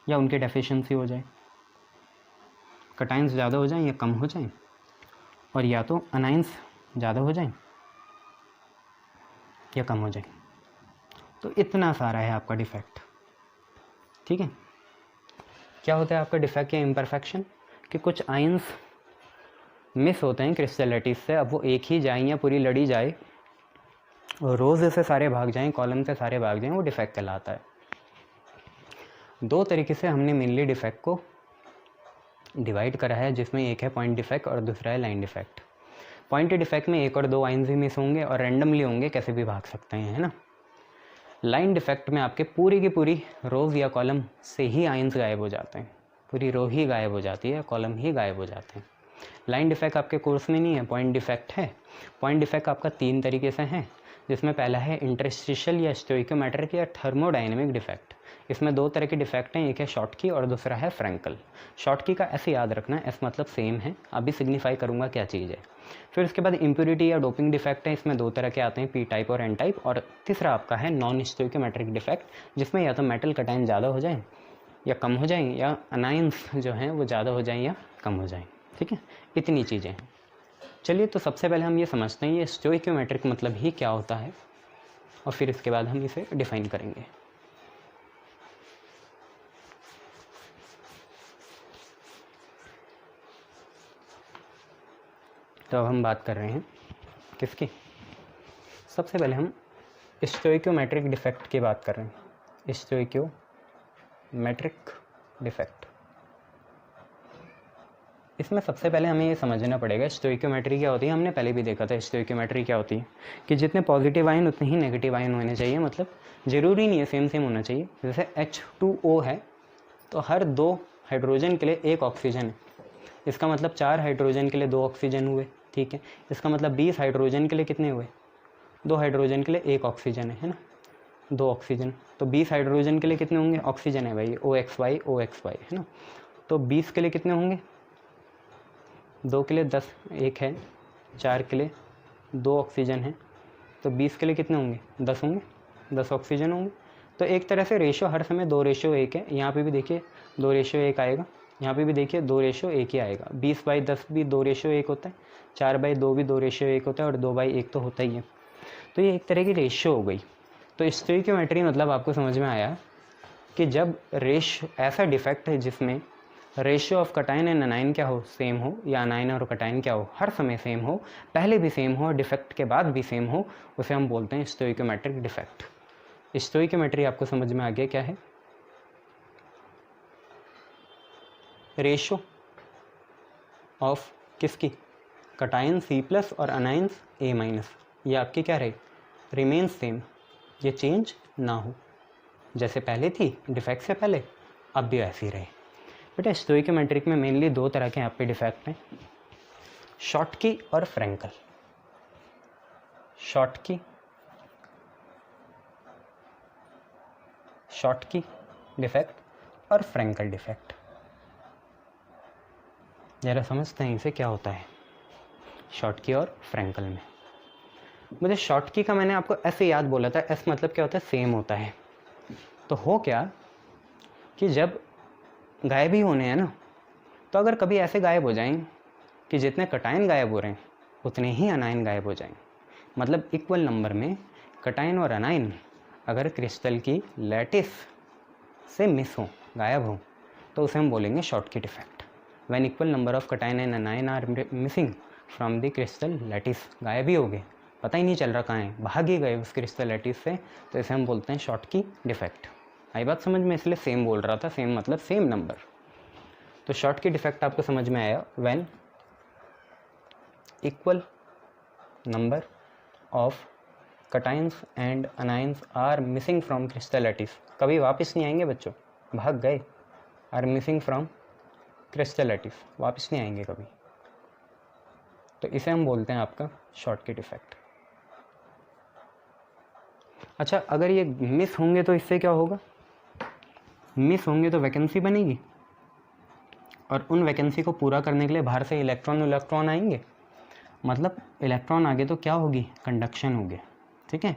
या उनकी डेफिशिएंसी हो जाए, कटाइंस ज़्यादा हो जाएं या कम हो जाएं, और या तो अनाइंस ज़्यादा हो जाएं या कम हो जाएं। तो इतना सारा है आपका डिफेक्ट। ठीक है, क्या होता है आपका डिफेक्ट या इम्परफेक्शन, कि कुछ आयंस मिस होते हैं क्रिस्टल लैटिस से। अब वो एक ही जाए या पूरी लड़ी जाए, रोज़ से सारे भाग जाएं, कॉलम से सारे भाग जाएं, वो डिफेक्ट कहलाता है। 2 तरीके से हमने मेनली डिफेक्ट को डिवाइड करा है, जिसमें एक है पॉइंट डिफेक्ट और दूसरा है लाइन डिफेक्ट। पॉइंट डिफेक्ट में 1 और 2 आयंस ही मिस होंगे और रैंडमली होंगे, कैसे भी भाग सकते हैं, है ना। लाइन डिफेक्ट में आपके पूरी की पूरी रोज़ या कॉलम से ही आयंस गायब हो जाते हैं, पूरी रो ही गायब हो जाती है, कॉलम ही गायब हो जाते हैं। लाइन डिफेक्ट आपके कोर्स में नहीं है, पॉइंट डिफेक्ट है। पॉइंट डिफेक्ट आपका 3 तरीके से है, जिसमें पहला है इंटरस्टिशियल या स्टोइक्योमेट्रिक या थर्मोडायनेमिक डिफेक्ट। इसमें 2 तरह के डिफेक्ट हैं, एक है शॉटकी और दूसरा है फ्रैंकल। शॉटकी का ऐसे याद रखना, एस मतलब सेम है, अभी सिग्निफाई करूँगा क्या चीज़ है। फिर उसके बाद इम्प्योरिटी या डोपिंग डिफेक्ट है, इसमें 2 तरह के आते हैं, पी टाइप और एन टाइप। और तीसरा आपका है नॉन स्टोइक्योमेट्रिक डिफेक्ट, जिसमें या तो मेटल कटाइन ज़्यादा हो जाए या कम हो जाएँ, या अनाइंस जो हैं वो ज़्यादा हो जाएँ या कम हो जाएँ। ठीक है, इतनी चीज़ें हैं। चलिए, तो सबसे पहले हम ये समझते हैं ये स्टोइक्योमेट्रिक मतलब ही क्या होता है, और फिर इसके बाद हम इसे डिफाइन करेंगे। तो अब हम बात कर रहे हैं किसकी? सबसे पहले हम स्टोइकियोमेट्रिक डिफेक्ट की बात कर रहे हैं। स्टोइकियोमेट्रिक डिफेक्ट, इसमें सबसे पहले हमें ये समझना पड़ेगा स्टोइकियोमेट्री क्या होती है। हमने पहले भी देखा था स्टोइकियोमेट्री क्या होती है कि जितने पॉजिटिव आयन उतने ही नेगेटिव आयन होने चाहिए। मतलब ज़रूरी नहीं है सेम सेम होना चाहिए। जैसे H2O है तो हर 2 हाइड्रोजन के लिए 1 ऑक्सीजन है, इसका मतलब 4 हाइड्रोजन के लिए 2 ऑक्सीजन हुए, ठीक है। इसका मतलब 20 हाइड्रोजन के लिए कितने हुए? 2 हाइड्रोजन के लिए 1 ऑक्सीजन है ना, 2 ऑक्सीजन। तो 20 हाइड्रोजन के लिए कितने होंगे? ऑक्सीजन है भाई, OXY है ना। तो 20 के लिए कितने होंगे? 2 के लिए 10, 1 है, 4 के लिए 2 ऑक्सीजन है, तो 20 के लिए कितने होंगे? 10 होंगे, 10 ऑक्सीजन होंगे। तो एक तरह से रेशो हर समय 2:1 है। यहाँ पे भी देखिए 2:1 आएगा, यहाँ पे भी देखिए 2:1 ही आएगा। 20/10 भी 2:1 होता है, 4/2 भी 2:1 होता है और 2/1 तो होता ही है। तो ये एक तरह की रेशो हो गई। तो स्टोइकियोमेट्री मतलब आपको समझ में आया कि जब ऐसा डिफेक्ट है जिसमें ratio of cation and anion क्या हो? सेम हो, या अनाइन और कटाइन क्या हो? हर समय सेम हो, पहले भी सेम हो और डिफेक्ट के बाद भी सेम हो, उसे हम बोलते हैं स्टोइकियोमेट्रिक डिफेक्ट। स्टोइकियोमेट्री आपको समझ में आ गया क्या है? रेशियो ऑफ किसकी? कटाइन C+ और अनाइंस A-, ये आपकी क्या रहे? रिमेन सेम, ये चेंज ना हो, जैसे पहले थी डिफेक्ट से पहले, अब भी ऐसी रहे। बेटा स्टोइकियोमेट्रिक में मेनली 2 तरह के यहाँ पे डिफेक्ट हैं, शॉटकी और फ्रैंकल। शॉटकी डिफेक्ट और फ्रैंकल डिफेक्ट। ज़रा समझते हैं इसे क्या होता है शॉटकी और फ्रैंकल में। मुझे शॉटकी का मैंने आपको ऐसे याद बोला था, एस मतलब क्या होता है? सेम होता है। तो हो क्या कि जब गायब ही होने हैं ना, तो अगर कभी ऐसे गायब हो जाएं कि जितने कटाइन गायब हो रहे हैं उतने ही अनाइन गायब हो जाएं, मतलब इक्वल नंबर में कटाइन और अनाइन अगर क्रिस्टल की लैटिस से मिस हो, गायब हो, तो उसे हम बोलेंगे Schottky defect. When equal number of cation and anion are missing from the crystal lattice, गायब ही हो गए, पता ही नहीं चल रहा कहाँ है, भाग ही गए उस क्रिस्टल लैटिस से, तो इसे हम बोलते हैं शॉटकी डिफेक्ट। आई बात समझ में? इसलिए सेम बोल रहा था, सेम मतलब सेम नंबर। तो शॉटकी डिफेक्ट आपको समझ में आया when equal number of cations and anions are missing from crystal lattice, कभी वापस नहीं आएंगे बच्चों, भाग गए, are missing from crystal lattice, वापस नहीं आएंगे कभी, तो इसे हम बोलते हैं आपका शॉटकी डिफेक्ट। अच्छा, अगर ये मिस होंगे तो इससे क्या होगा? मिस होंगे तो वैकेंसी बनेगी, और उन वैकेंसी को पूरा करने के लिए बाहर से इलेक्ट्रॉन आएंगे, मतलब इलेक्ट्रॉन आगे तो क्या होगी? कंडक्शन होगी, ठीक है।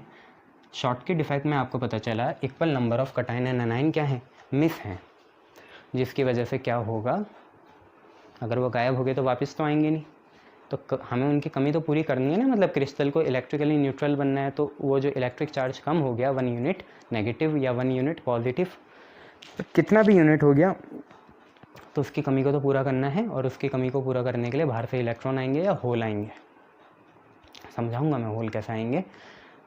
शॉटकी डिफेक्ट में आपको पता चला equal number of cation and anion क्या है? मिस हैं, जिसकी वजह से क्या होगा? अगर वो गायब हो गए तो वापस तो आएंगे नहीं, तो हमें उनकी कमी तो पूरी करनी है ना, मतलब क्रिस्टल को इलेक्ट्रिकली न्यूट्रल बनना है, तो वो जो इलेक्ट्रिक चार्ज कम हो गया 1 यूनिट नेगेटिव या 1 यूनिट पॉजिटिव, तो कितना भी यूनिट हो गया, तो उसकी कमी को तो पूरा करना है, और उसकी कमी को पूरा करने के लिए बाहर से इलेक्ट्रॉन आएंगे या होल आएंगे। समझाऊंगा मैं होल कैसे आएंगे।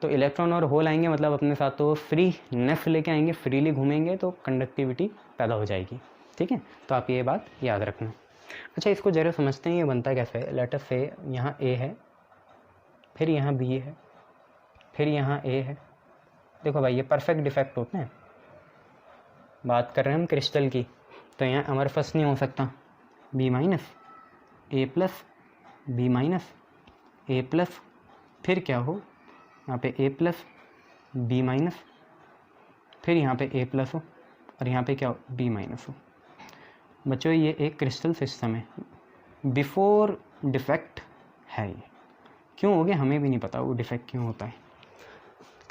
तो इलेक्ट्रॉन और होल आएंगे मतलब अपने साथ तो फ्री नेफ लेके आएंगे, फ्रीली घूमेंगे, तो कंडक्टिविटी पैदा हो जाएगी, ठीक है। तो आप ये बात याद रखना। अच्छा, इसको जरा समझते हैं, ये बनता कैसे है। लेट अस से यहाँ A है, फिर यहाँ B है, फिर यहाँ A है। देखो भाई, ये परफेक्ट डिफेक्ट होते हैं। बात कर रहे हैं हम क्रिस्टल की, तो यहाँ अमरफस नहीं हो सकता, B-, A+, B-, A+, फिर क्या हो यहाँ पे A+, B-, फिर यहाँ पे A+ हो, और यहाँ पे क्या हो? B- हो। बच्चों, ये एक क्रिस्टल सिस्टम है, बिफोर डिफेक्ट है ये। क्यों हो गया हमें भी नहीं पता, वो डिफेक्ट क्यों होता है,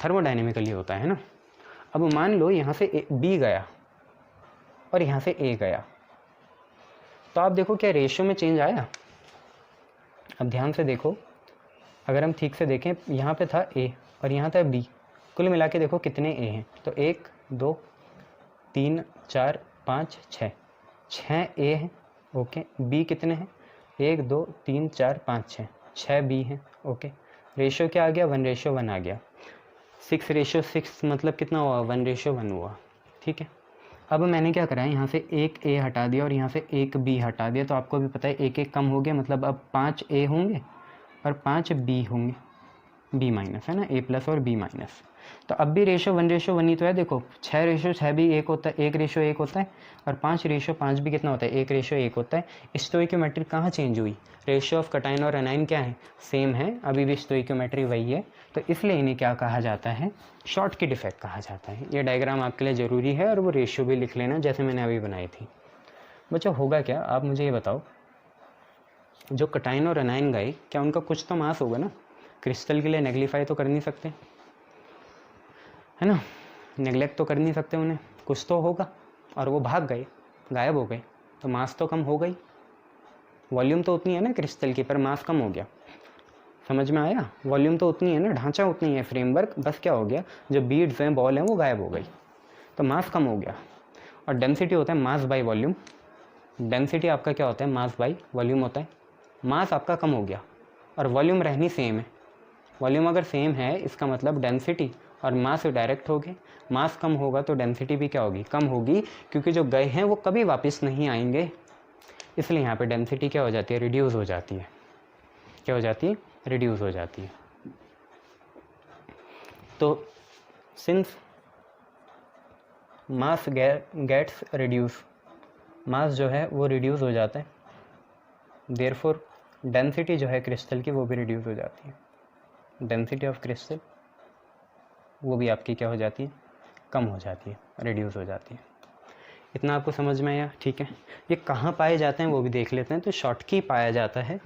थर्मोडाइनमिकली होता है ना। अब मान लो यहाँ से B गया और यहाँ से A गया, तो आप देखो क्या रेशियो में चेंज आया? अब ध्यान से देखो, अगर हम ठीक से देखें, यहाँ पे था A और यहाँ था B, कुल मिला के देखो कितने A हैं, तो 1 2 3 4 5 6 A हैं, ओके। B कितने हैं? 1 2 3 4 5 6, 6 बी हैं। ओके, रेशो क्या आ गया, 1:1 आ गया। 6:6 मतलब कितना हुआ, 1:1 हुआ। ठीक है, अब मैंने क्या करा है, यहाँ से एक ए हटा दिया और यहाँ से एक बी हटा दिया, तो आपको भी पता है एक एक कम हो गया, मतलब अब 5 ए होंगे और 5 बी होंगे, बी माइनस है ना, ए प्लस और बी माइनस। तो अब भी रेशो 1:1 ही तो है। देखो 6:6 भी एक होता है, 1:1 होता है, और 5:5 भी कितना होता है, 1:1 होता है। स्टोइक्योमेट्री कहाँ चेंज हुई, रेशियो ऑफ कटाइन और एनाइन क्या है, सेम है, अभी भी स्टोइक्योमेट्री वही है। तो इसलिए इन्हें क्या कहा जाता है, शॉर्टकट इफेक्ट कहा जाता है। ये डायग्राम आपके लिए ज़रूरी है और वो रेशियो भी लिख लेना जैसे मैंने अभी बनाई थी। बच्चों होगा क्या, आप मुझे ये बताओ, जो कटाइन और एनाइन गए, क्या उनका कुछ तो मास होगा ना, क्रिस्टल के लिए नेग्लीफाई तो कर नहीं सकते, है ना, नेग्लेक्ट तो कर नहीं सकते उन्हें, कुछ तो होगा, और वो भाग गए, गायब हो गए, तो मास तो कम हो गई। वॉल्यूम तो उतनी है ना क्रिस्टल की, पर मास कम हो गया। समझ में आया, वॉल्यूम तो उतनी है ना, ढांचा उतनी है, फ्रेमवर्क, बस क्या हो गया, जो बीड्स हैं, बॉल हैं, वो गायब हो गई, तो मास कम हो गया। और डेंसिटी होता है मास बाई वॉल्यूम, डेंसिटी आपका क्या होता है, मास बाई वॉल्यूम होता है। मास आपका कम हो गया और वॉल्यूम रहनी सेम है। वॉल्यूम अगर सेम है, इसका मतलब डेंसिटी और मास डायरेक्ट हो गए। मास कम होगा तो डेंसिटी भी क्या होगी, कम होगी, क्योंकि जो गए हैं वो कभी वापस नहीं आएंगे, इसलिए यहाँ पे डेंसिटी क्या हो जाती है, रिड्यूस हो जाती है। क्या हो जाती है, रिड्यूस हो जाती है। तो सिंस मास गेट्स रिड्यूस, मास जो है वो रिड्यूस हो जाता है, देयरफॉर डेंसिटी जो है क्रिस्टल की वो भी रिड्यूस हो जाती है। डेंसिटी ऑफ क्रिस्टल वो भी आपकी क्या हो जाती है, कम हो जाती है, रिड्यूस हो जाती है। इतना आपको समझ में आया, ठीक है। ये कहाँ पाए जाते हैं वो भी देख लेते हैं। तो शॉटकी पाया जाता है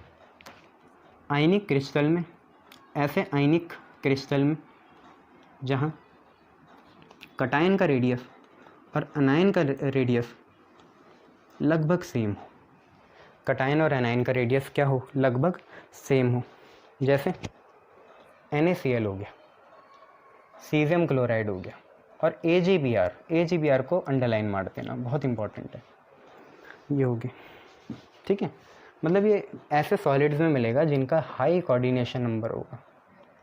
आयनिक क्रिस्टल में, ऐसे आयनिक क्रिस्टल में जहाँ कटायन का रेडियस और अनायन का रेडियस लगभग सेम हो। कटायन और एनायन का रेडियस क्या हो, लगभग सेम हो। जैसे NaCl हो गया, सीजियम क्लोराइड हो गया, और AgBr को अंडरलाइन मार देना, बहुत इंपॉर्टेंट है, ये होगी। ठीक है, मतलब ये ऐसे सॉलिड्स में मिलेगा जिनका हाई कोऑर्डिनेशन नंबर होगा।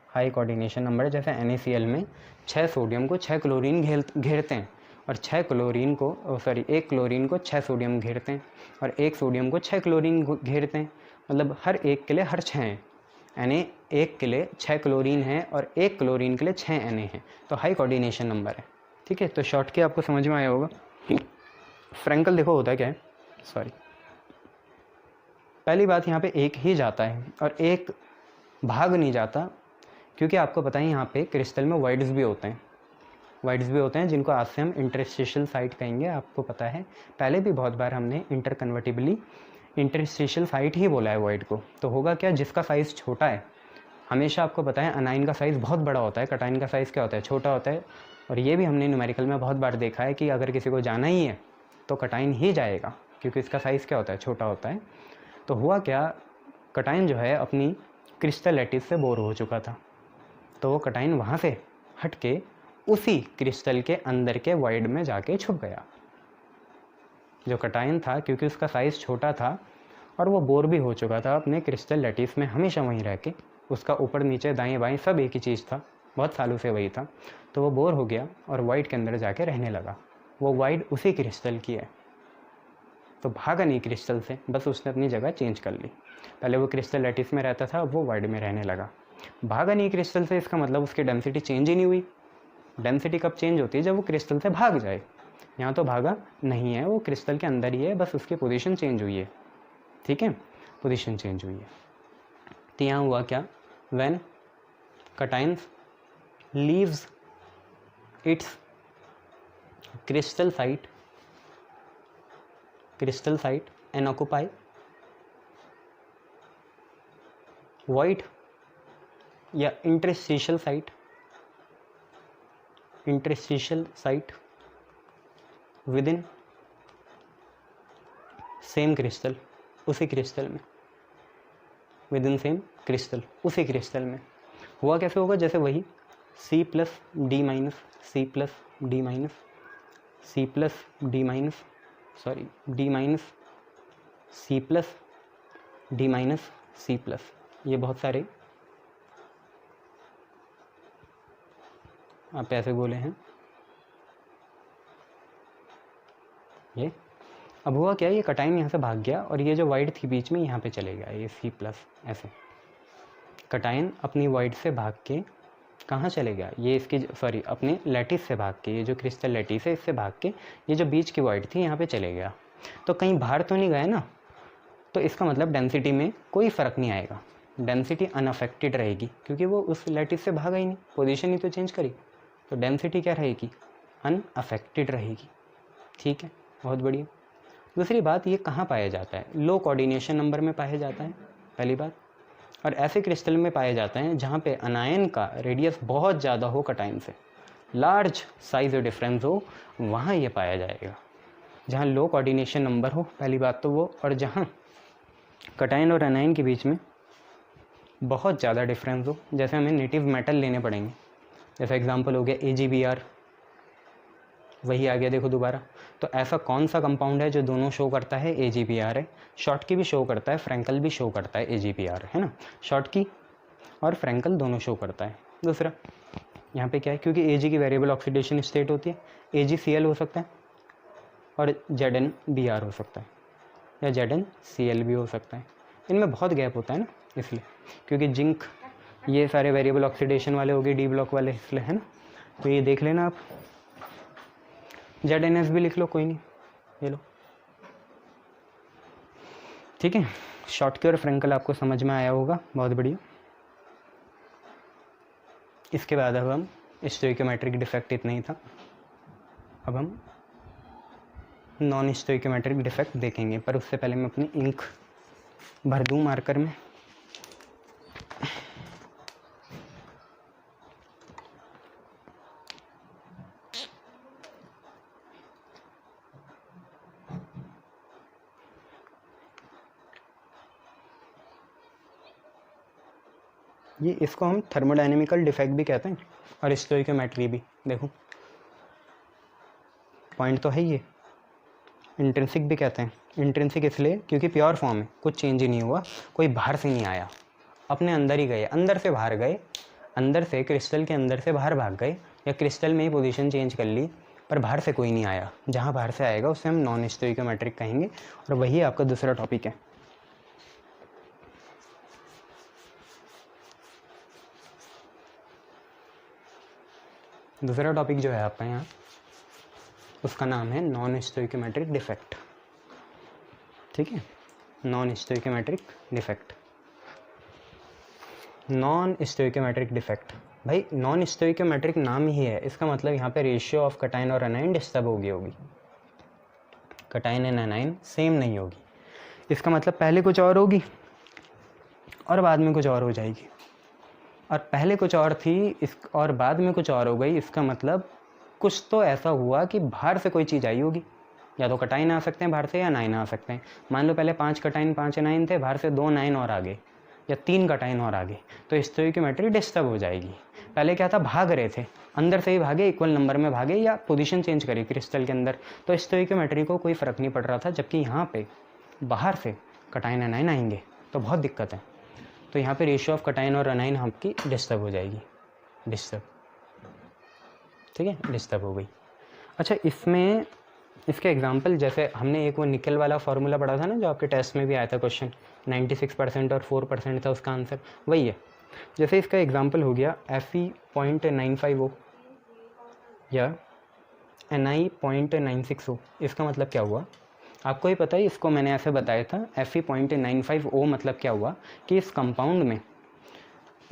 हाई कोऑर्डिनेशन नंबर, जैसे NaCl में 6 सोडियम को 6 क्लोरीन घेरते हैं, और 6 क्लोरीन को एक क्लोरीन को 6 सोडियम घेरते हैं, और एक सोडियम को 6 क्लोरीन घेरते हैं, मतलब हर एक के लिए हर 6 हैं, यानी एक के लिए 6 क्लोरीन है और एक क्लोरीन के लिए 6 Na है, तो हाई कोऑर्डिनेशन नंबर है। ठीक है, तो शॉर्ट की आपको समझ में आया होगा। फ्रैंकल देखो होता क्या है, पहली बात यहाँ पे एक ही जाता है और एक भाग नहीं जाता, क्योंकि आपको पता है यहाँ पे क्रिस्टल में वाइड्स भी होते हैं, जिनको आज से हम इंटरस्टिशियल साइट कहेंगे। आपको पता है पहले भी बहुत बार हमने इंटरकन्वर्टिबली इंटरस्टिशियल साइट ही बोला है वाइड को। तो होगा क्या, जिसका साइज़ छोटा है, हमेशा आपको पता है अनाइन का साइज़ बहुत बड़ा होता है, कटाइन का साइज़ क्या होता है, छोटा होता है। और ये भी हमने न्यूमेरिकल में बहुत बार देखा है कि अगर किसी को जाना ही है तो कटाइन ही जाएगा, क्योंकि इसका साइज़ क्या होता है, छोटा होता है। तो हुआ क्या, कटाइन जो है अपनी क्रिस्टल लैटिस से बोर हो चुका था, तो वो कटाइन वहाँ से हट के उसी क्रिस्टल के अंदर के वाइड में जाके छुप गया। जो कटाइन था, क्योंकि उसका साइज़ छोटा था और वो बोर भी हो चुका था अपने क्रिस्टल लैटिस में, हमेशा वहीं रह के, उसका ऊपर नीचे दाएं बाएं सब एक ही चीज़ था, बहुत सालों से वही था, तो वो बोर हो गया और वाइड के अंदर जाके रहने लगा। वो वाइड उसी क्रिस्टल की है, तो भागा नहीं क्रिस्टल से, बस उसने अपनी जगह चेंज कर ली। पहले वो क्रिस्टल लैटिस में रहता था, अब वो वाइड में रहने लगा। भागा नहीं क्रिस्टल से, इसका मतलब उसकी डेंसिटी चेंज ही नहीं हुई। डेंसिटी कब चेंज होती है, जब वो क्रिस्टल से भाग जाए। यहाँ तो भागा नहीं है, वो क्रिस्टल के अंदर ही है, बस उसकी पोजीशन चेंज हुई है। ठीक है, पोजीशन चेंज हुई है। तो यहाँ हुआ क्या, when cations leaves its crystal site and occupy void या interstitial site within same crystal, उसी क्रिस्टल में, within same crystal, उसी क्रिस्टल में। हुआ कैसे होगा, जैसे वही C plus D minus C plus D minus C plus D minus D minus C plus D minus C plus, ये बहुत सारे आप ऐसे गोले हैं, ये अब हुआ क्या, ये कटाइन यहाँ से भाग गया और ये जो वाइड थी बीच में यहाँ पे चले गया, ये C+, ऐसे कटाइन अपनी वाइड से भाग के कहाँ चले गया, ये इसकी सॉरी अपने लैटिस से भाग के, ये जो क्रिस्टल लैटिस है इससे भाग के ये जो बीच की वाइड थी यहाँ पे चले गया। तो कहीं बाहर तो नहीं गया ना, तो इसका मतलब डेंसिटी में कोई फ़र्क नहीं आएगा, डेंसिटी अनअफेक्टेड रहेगी क्योंकि वो उस लैटिस से भागा ही नहीं, पोजीशन ही तो चेंज करी, तो डेंसिटी क्या रहेगी, अनअफेक्टेड रहेगी। ठीक है, बहुत बढ़िया। दूसरी बात, ये कहाँ पाया जाता है, लो कोऑर्डिनेशन नंबर में पाया जाता है पहली बात, और ऐसे क्रिस्टल में पाए जाते हैं जहाँ पे अनायन का रेडियस बहुत ज़्यादा हो कटाइन से, लार्ज साइज डिफरेंस हो, वहाँ ये पाया जाएगा। जहाँ लो कोऑर्डिनेशन नंबर हो पहली बात तो वो, और जहाँ कटाइन और अनायन के बीच में बहुत ज़्यादा डिफरेंस हो, जैसे हमें नेटिव मेटल लेने पड़ेंगे, जैसा एग्जांपल हो गया AgBr, वही आ गया देखो दोबारा। तो ऐसा कौन सा कंपाउंड है जो दोनों शो करता है, AgBr है, शॉर्ट की भी शो करता है, फ्रैंकल भी शो करता है, AgBr है ना, शॉर्ट की और फ्रैंकल दोनों शो करता है। दूसरा यहाँ पे क्या है, क्योंकि Ag की वेरिएबल ऑक्सीडेशन स्टेट होती है, AgCl हो सकता है और ZnBr हो सकता है, या ZnCl भी हो सकता है, इनमें बहुत गैप होता है ना, इसलिए क्योंकि जिंक ये सारे वेरिएबल ऑक्सीडेशन वाले हो गए, D ब्लॉक वाले, इसलिए है ना। तो ये देख लेना आप, ZnS भी लिख लो, कोई नहीं, ये लो। ठीक है, शॉर्ट की और फ्रैंकल आपको समझ में आया होगा, बहुत बढ़िया। इसके बाद अब हम स्टोइकोमेट्रिक डिफेक्ट इतना ही था, अब हम नॉन स्टोइकोमेट्रिक डिफेक्ट देखेंगे, पर उससे पहले मैं अपनी इंक भर दूँ मार्कर में। ये इसको हम थर्मोडायनेमिकल डिफेक्ट भी कहते हैं और स्टोइकोमेट्री भी। देखो पॉइंट तो है ये, इंट्रिंसिक भी कहते हैं। इंट्रिंसिक इसलिए क्योंकि प्योर फॉर्म है, कुछ चेंज ही नहीं हुआ, कोई बाहर से नहीं आया, अपने अंदर ही गए, अंदर से बाहर गए, अंदर से क्रिस्टल के अंदर से बाहर भाग गए, या क्रिस्टल में ही पोजीशन चेंज कर ली, पर बाहर से कोई नहीं आया। जहाँ बाहर से आएगा उसे हम नॉन स्टोइकोमेट्रिक कहेंगे, और वही आपका दूसरा टॉपिक है। दूसरा टॉपिक जो है आपका यहाँ, उसका नाम है नॉन स्टोइकोमेट्रिक डिफेक्ट। ठीक है, non stoichiometric defect. Non stoichiometric defect, भाई नॉन स्टोइकोमेट्रिक नाम ही है, इसका मतलब यहाँ पे रेशियो ऑफ कटाइन और अनाइन डिस्टर्ब होगी, कटाइन एंड अनाइन सेम नहीं होगी। इसका मतलब पहले कुछ और होगी और बाद में कुछ और हो जाएगी, और पहले कुछ और थी इस और बाद में कुछ और हो गई। इसका मतलब कुछ तो ऐसा हुआ कि बाहर से कोई चीज़ आई होगी, या तो कटाइन आ सकते हैं बाहर से, या अनाइन आ सकते हैं। मान लो पहले 5 कटाइन 5 अनाइन थे, बाहर से 2 अनाइन और आ गए, या 3 कटाइन और आ गए, तो स्टोइकोमेट्री डिस्टर्ब हो जाएगी। पहले क्या था, भाग रहे थे, अंदर से ही भागे, इक्वल नंबर में भागे, या पोजीशन चेंज करी क्रिस्टल के अंदर, तो स्टोइकोमेट्री को कोई फ़र्क नहीं पड़ रहा था। जबकि यहाँ पे बाहर से कटाइन अनाइन आएंगे तो बहुत दिक्कत है, तो यहाँ पे रेशियो ऑफ कटाइन और अनाइन आपकी डिस्टर्ब हो जाएगी, डिस्टर्ब। ठीक है, डिस्टर्ब हो गई। अच्छा, इसमें इसके एग्जांपल, जैसे हमने एक वो निकल वाला फार्मूला पढ़ा था ना, जो आपके टेस्ट में भी आया था क्वेश्चन, 96% और 4% था उसका आंसर, वही है। जैसे इसका एग्जांपल हो गया Fe.950 या Ni 0.960। इसका मतलब क्या हुआ आपको ही पता है, इसको मैंने ऐसे बताया था। Fe.950 मतलब क्या हुआ कि इस कंपाउंड में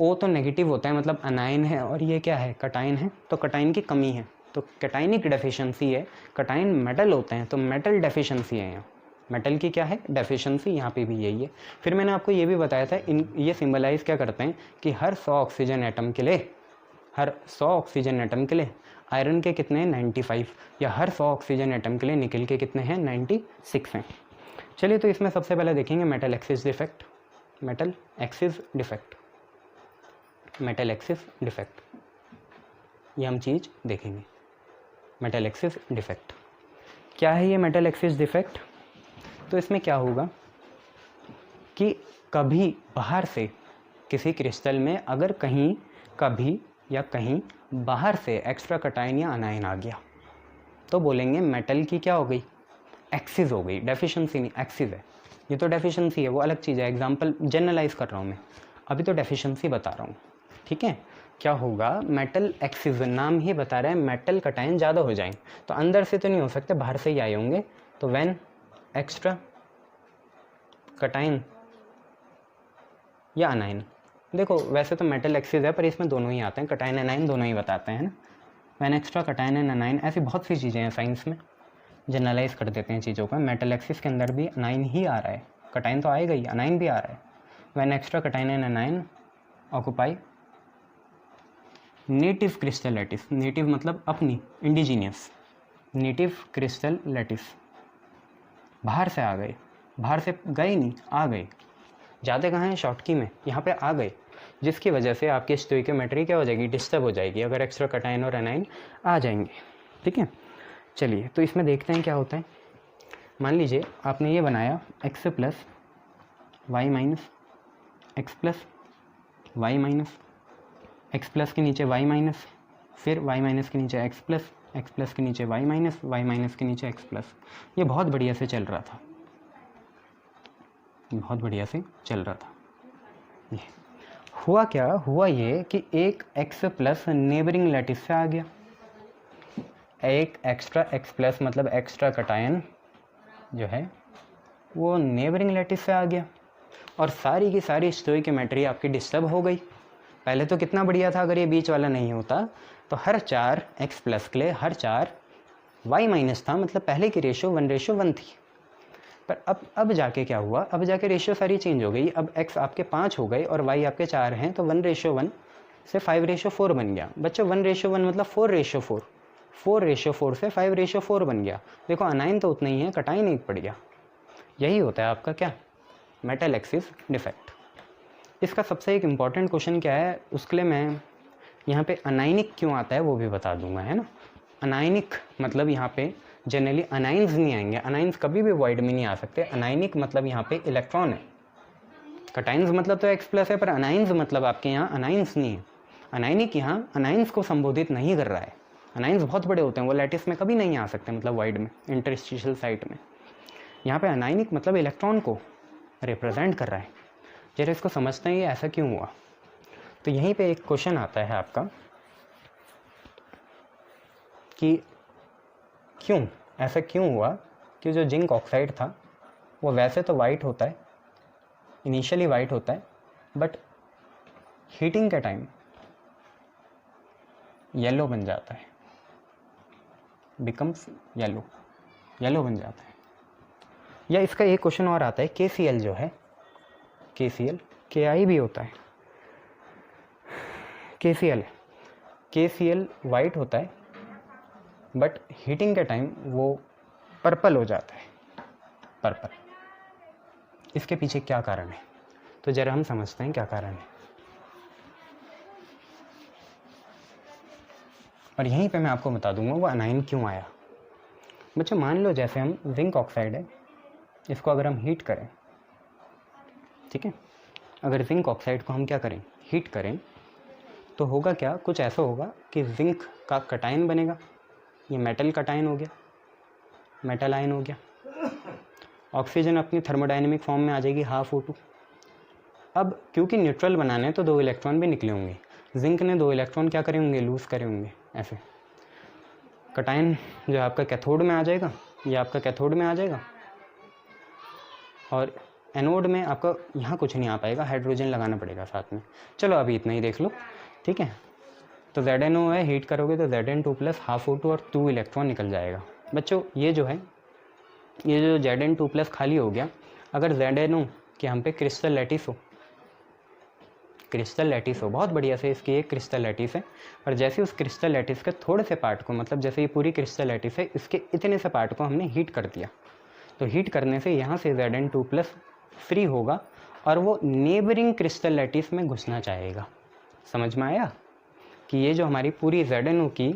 O तो नेगेटिव होता है, मतलब अनाइन है, और ये क्या है, कटाइन है, तो कटाइन की कमी है, तो कैटाइनिक डेफिशिएंसी है। कटाइन मेटल होते हैं तो मेटल डेफिशिएंसी है, यहाँ मेटल की क्या है, डेफिशिएंसी, यहाँ पे भी यही है। फिर मैंने आपको ये भी बताया था, ये सिंबलाइज क्या करते हैं कि हर 100 ऑक्सीजन एटम के लिए, हर 100 ऑक्सीजन एटम के लिए आयरन के कितने हैं, 95, या हर 100 ऑक्सीजन एटम के लिए निकल के कितने हैं, 96 हैं। चलिए, तो इसमें सबसे पहले देखेंगे metal axis defect. Metal axis defect, metal axis defect, ये हम चीज़ देखेंगे। मेटल एक्सिस डिफेक्ट क्या है, ये मेटल एक्सिस डिफेक्ट? तो इसमें क्या होगा कि कभी बाहर से किसी क्रिस्टल में अगर कहीं कभी या कहीं बाहर से एक्स्ट्रा कटायन या अनायन आ गया तो बोलेंगे मेटल की क्या हो गई, एक्सिस हो गई। डेफिशिएंसी नहीं, एक्सिस है। ये तो डेफिशिएंसी है, वो अलग चीज़ है, एग्जांपल जनरलाइज कर रहा हूँ मैं, अभी तो डेफिशिएंसी बता रहा हूँ। ठीक है, क्या होगा, मेटल एक्सिस, नाम ही बता रहा है मेटल कटायन ज़्यादा हो जाएंगे, तो अंदर से तो नहीं हो सकते, बाहर से ही आए होंगे। तो व्हेन एक्स्ट्रा कटायन या अनायन, देखो वैसे तो मेटल एक्सिस है पर इसमें दोनों ही आते हैं, कटायन एनायन दोनों ही बताते हैं ना। व्हेन एक्स्ट्रा कटायन एंड अनायन, ऐसी बहुत सी चीज़ें हैं साइंस में, जनरलाइज कर देते हैं चीज़ों का। मेटल एक्सिस के अंदर भी अनायन ही आ रहा है, कटायन तो आएगा ही, अनायन भी आ रहा है। When extra cation and अनायन occupy native crystal lattice, native मतलब अपनी, इंडिजीनियस, नेटिव क्रिस्टल लैटिस, बाहर से आ गए, बाहर से गए नहीं, आ गए, जाते कहाँ हैं, शॉर्टकी में, यहाँ पे आ गए, जिसकी वजह से आपकी स्टोइकियोमेट्री क्या हो जाएगी, डिस्टर्ब हो जाएगी अगर एक्स्ट्रा कटायन और एनायन आ जाएंगे। ठीक है, चलिए तो इसमें देखते हैं क्या होता है। मान लीजिए आपने ये बनाया x plus Y minus X plus Y minus, X plus के नीचे वाई माइनस, फिर वाई माइनस के नीचे एक्स प्लस के नीचे वाई माइनस के नीचे एक्स प्लस। ये बहुत बढ़िया से चल रहा था, बहुत बढ़िया से चल रहा था। ये हुआ क्या, हुआ ये कि एक x प्लस नेबरिंग लैटिस से आ गया, एक एक्स्ट्रा x प्लस मतलब एक्स्ट्रा कटायन जो है वो नेबरिंग लैटिस से आ गया, और सारी की सारी स्टोइकियोमेट्री आपकी डिस्टर्ब हो गई। पहले तो कितना बढ़िया था, अगर ये बीच वाला नहीं होता तो हर 4 x प्लस के लिए हर 4 y माइनस था, मतलब पहले की रेशियो 1:1 थी। पर अब जाके क्या हुआ, अब जाके रेशियो सारी चेंज हो गई। अब x आपके 5 हो गए और y आपके 4 हैं, तो 1:1 से 5:4 बन गया। बच्चों 1:1 मतलब 4:4, 4:4 से 5:4 बन गया। देखो अनायन तो उतना ही है, कटायन एक पड़ गया। यही होता है आपका क्या, मेटल एक्सिस डिफेक्ट। इसका सबसे एक इम्पॉर्टेंट क्वेश्चन क्या है, उसके लिए मैं यहाँ पे अनायनिक क्यों आता है वो भी बता दूंगा, है ना। अनायनिक मतलब यहाँ पे जनरली अनाइंस नहीं आएंगे, अनाइंस कभी भी वॉइड में नहीं आ सकते। अनायनिक मतलब यहाँ पे इलेक्ट्रॉन है, कटाइंस मतलब तो एक्स प्लस है, पर अनाइंस मतलब आपके यहाँ अनाइंस नहीं है। अनायनिक यहाँ अनाइंस को संबोधित नहीं कर रहा है। अनाइंस बहुत बड़े होते हैं, वो लैटिस में कभी नहीं आ सकते, मतलब वॉइड में, इंटरस्टिशियल साइट में। यहाँ पे अनायनिक मतलब इलेक्ट्रॉन को रिप्रेजेंट कर रहा है। जरा इसको समझते हैं ये ऐसा क्यों हुआ। तो यहीं पे एक क्वेश्चन आता है आपका कि क्यों ऐसा क्यों हुआ कि जो जिंक ऑक्साइड था वो वैसे तो वाइट होता है, इनिशियली वाइट होता है, बट हीटिंग के टाइम येलो बन जाता है, बिकम्स येलो, येलो बन जाता है। या इसका एक क्वेश्चन और आता है, KCl जो है, KCl Ki भी होता है, KCl वाइट होता है बट हीटिंग के टाइम वो पर्पल हो जाता है, पर्पल। इसके पीछे क्या कारण है, तो जरा हम समझते हैं क्या कारण है। और यहीं पे मैं आपको बता दूंगा वो अनायन क्यों आया। बच्चों मान लो जैसे हम जिंक ऑक्साइड है, इसको अगर हम हीट करें, ठीक है, अगर जिंक ऑक्साइड को हम क्या करें, हीट करें, तो होगा क्या, कुछ ऐसा होगा कि जिंक का कटायन बनेगा, ये मेटल कटायन हो गया, मेटल आयन हो गया। ऑक्सीजन अपनी थर्मोडायनेमिक फॉर्म में आ जाएगी, ½ अब क्योंकि न्यूट्रल बनाना है तो 2 इलेक्ट्रॉन भी निकले होंगे, जिंक ने 2 इलेक्ट्रॉन क्या करे होंगे, लूज़ करे होंगे। ऐसे कटायन जो आपका कैथोड में आ जाएगा, ये आपका कैथोड में आ जाएगा, और एनोड में आपका यहाँ कुछ नहीं आ पाएगा, हाइड्रोजन लगाना पड़ेगा साथ में। चलो अभी इतना ही देख लो, ठीक है। तो ZNO है, हीट करोगे तो Zn2 प्लस ½ और 2 इलेक्ट्रॉन निकल जाएगा। बच्चों ये जो है, ये जो Zn2 प्लस खाली हो गया, अगर ZNO कि हम पे क्रिस्टल लैटिस हो, क्रिस्टल लैटिस हो, बहुत बढ़िया से इसकी एक क्रिस्टल लैटिस है, और जैसे उस क्रिस्टल लैटिस के थोड़े से पार्ट को, मतलब जैसे ये पूरी क्रिस्टल लैटिस है, इसके इतने से पार्ट को हमने हीट कर दिया, तो हीट करने से यहाँ से Zn2 प्लस फ्री होगा और वो नेबरिंग क्रिस्टल लैटिस में घुसना चाहेगा। समझ में आया कि ये जो हमारी पूरी ZNO की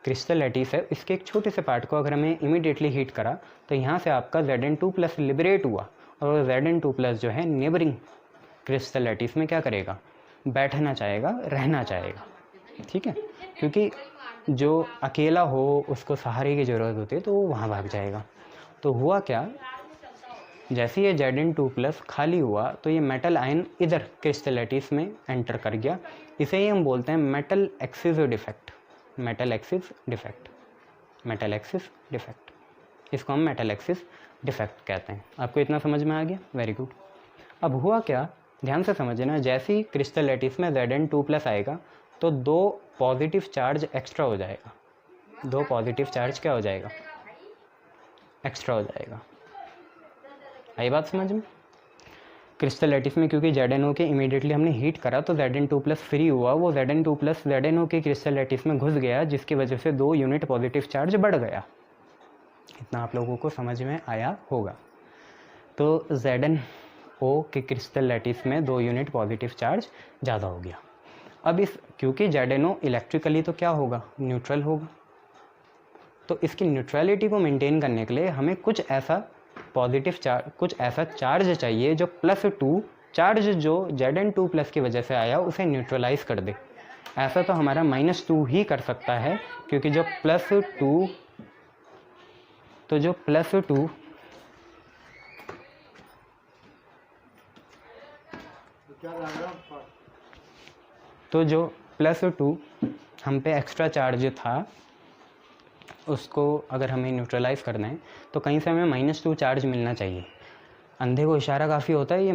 क्रिस्टल लैटिस है, इसके एक छोटे से पार्ट को अगर हमें इमीडिएटली हीट करा तो यहाँ से आपका Zn2 प्लस लिबरेट हुआ, और Zn2 प्लस जो है नेबरिंग क्रिस्टल लैटिस में क्या करेगा, बैठना चाहेगा, रहना चाहेगा, ठीक है, क्योंकि जो अकेला हो उसको सहारे की ज़रूरत होती है तो वो वहाँ भाग जाएगा। तो हुआ क्या, जैसे ये Zn2+ खाली हुआ तो ये मेटल आयन इधर क्रिस्टल लैटिस में एंटर कर गया। इसे ही हम बोलते हैं metal axis defect, metal axis defect, metal axis defect, इसको हम मेटल एक्सिस डिफेक्ट कहते हैं। आपको इतना समझ में आ गया, वेरी गुड। अब हुआ क्या, ध्यान से समझना, जैसे ही क्रिस्टल लैटिस में Zn2+ आएगा तो 2 पॉजिटिव चार्ज एक्स्ट्रा हो जाएगा, 2 पॉजिटिव चार्ज क्या हो जाएगा, एक्स्ट्रा हो जाएगा। आई बात समझ में? क्रिस्टल लैटिस में क्योंकि ZnO के इमीडिएटली हमने हीट करा तो Zn2+ फ्री हुआ, वो Zn2+ ZnO के क्रिस्टल लैटिस में घुस गया, जिसकी वजह से 2 यूनिट पॉजिटिव चार्ज बढ़ गया। इतना आप लोगों को समझ में आया होगा। तो ZnO के क्रिस्टल लैटिस में 2 यूनिट पॉजिटिव चार्ज ज़्यादा हो गया। अब इस क्योंकि ZnO इलेक्ट्रिकली तो क्या होगा, न्यूट्रल होगा, तो इसकी न्यूट्रलिटी को मेंटेन करने के लिए हमें कुछ ऐसा पॉजिटिव चार्ज, कुछ ऐसा चार्ज चाहिए जो +2 चार्ज जो Zn2+ की वजह से आया उसे न्यूट्रलाइज कर दे। ऐसा तो हमारा -2 ही कर सकता है, क्योंकि जो +2 तो जो +2 तो जो +2 हम पे एक्स्ट्रा चार्ज था उसको अगर हमें न्यूट्रलाइज़ करना है तो कहीं से हमें -2 चार्ज मिलना चाहिए। अंधे को इशारा काफ़ी होता है, ये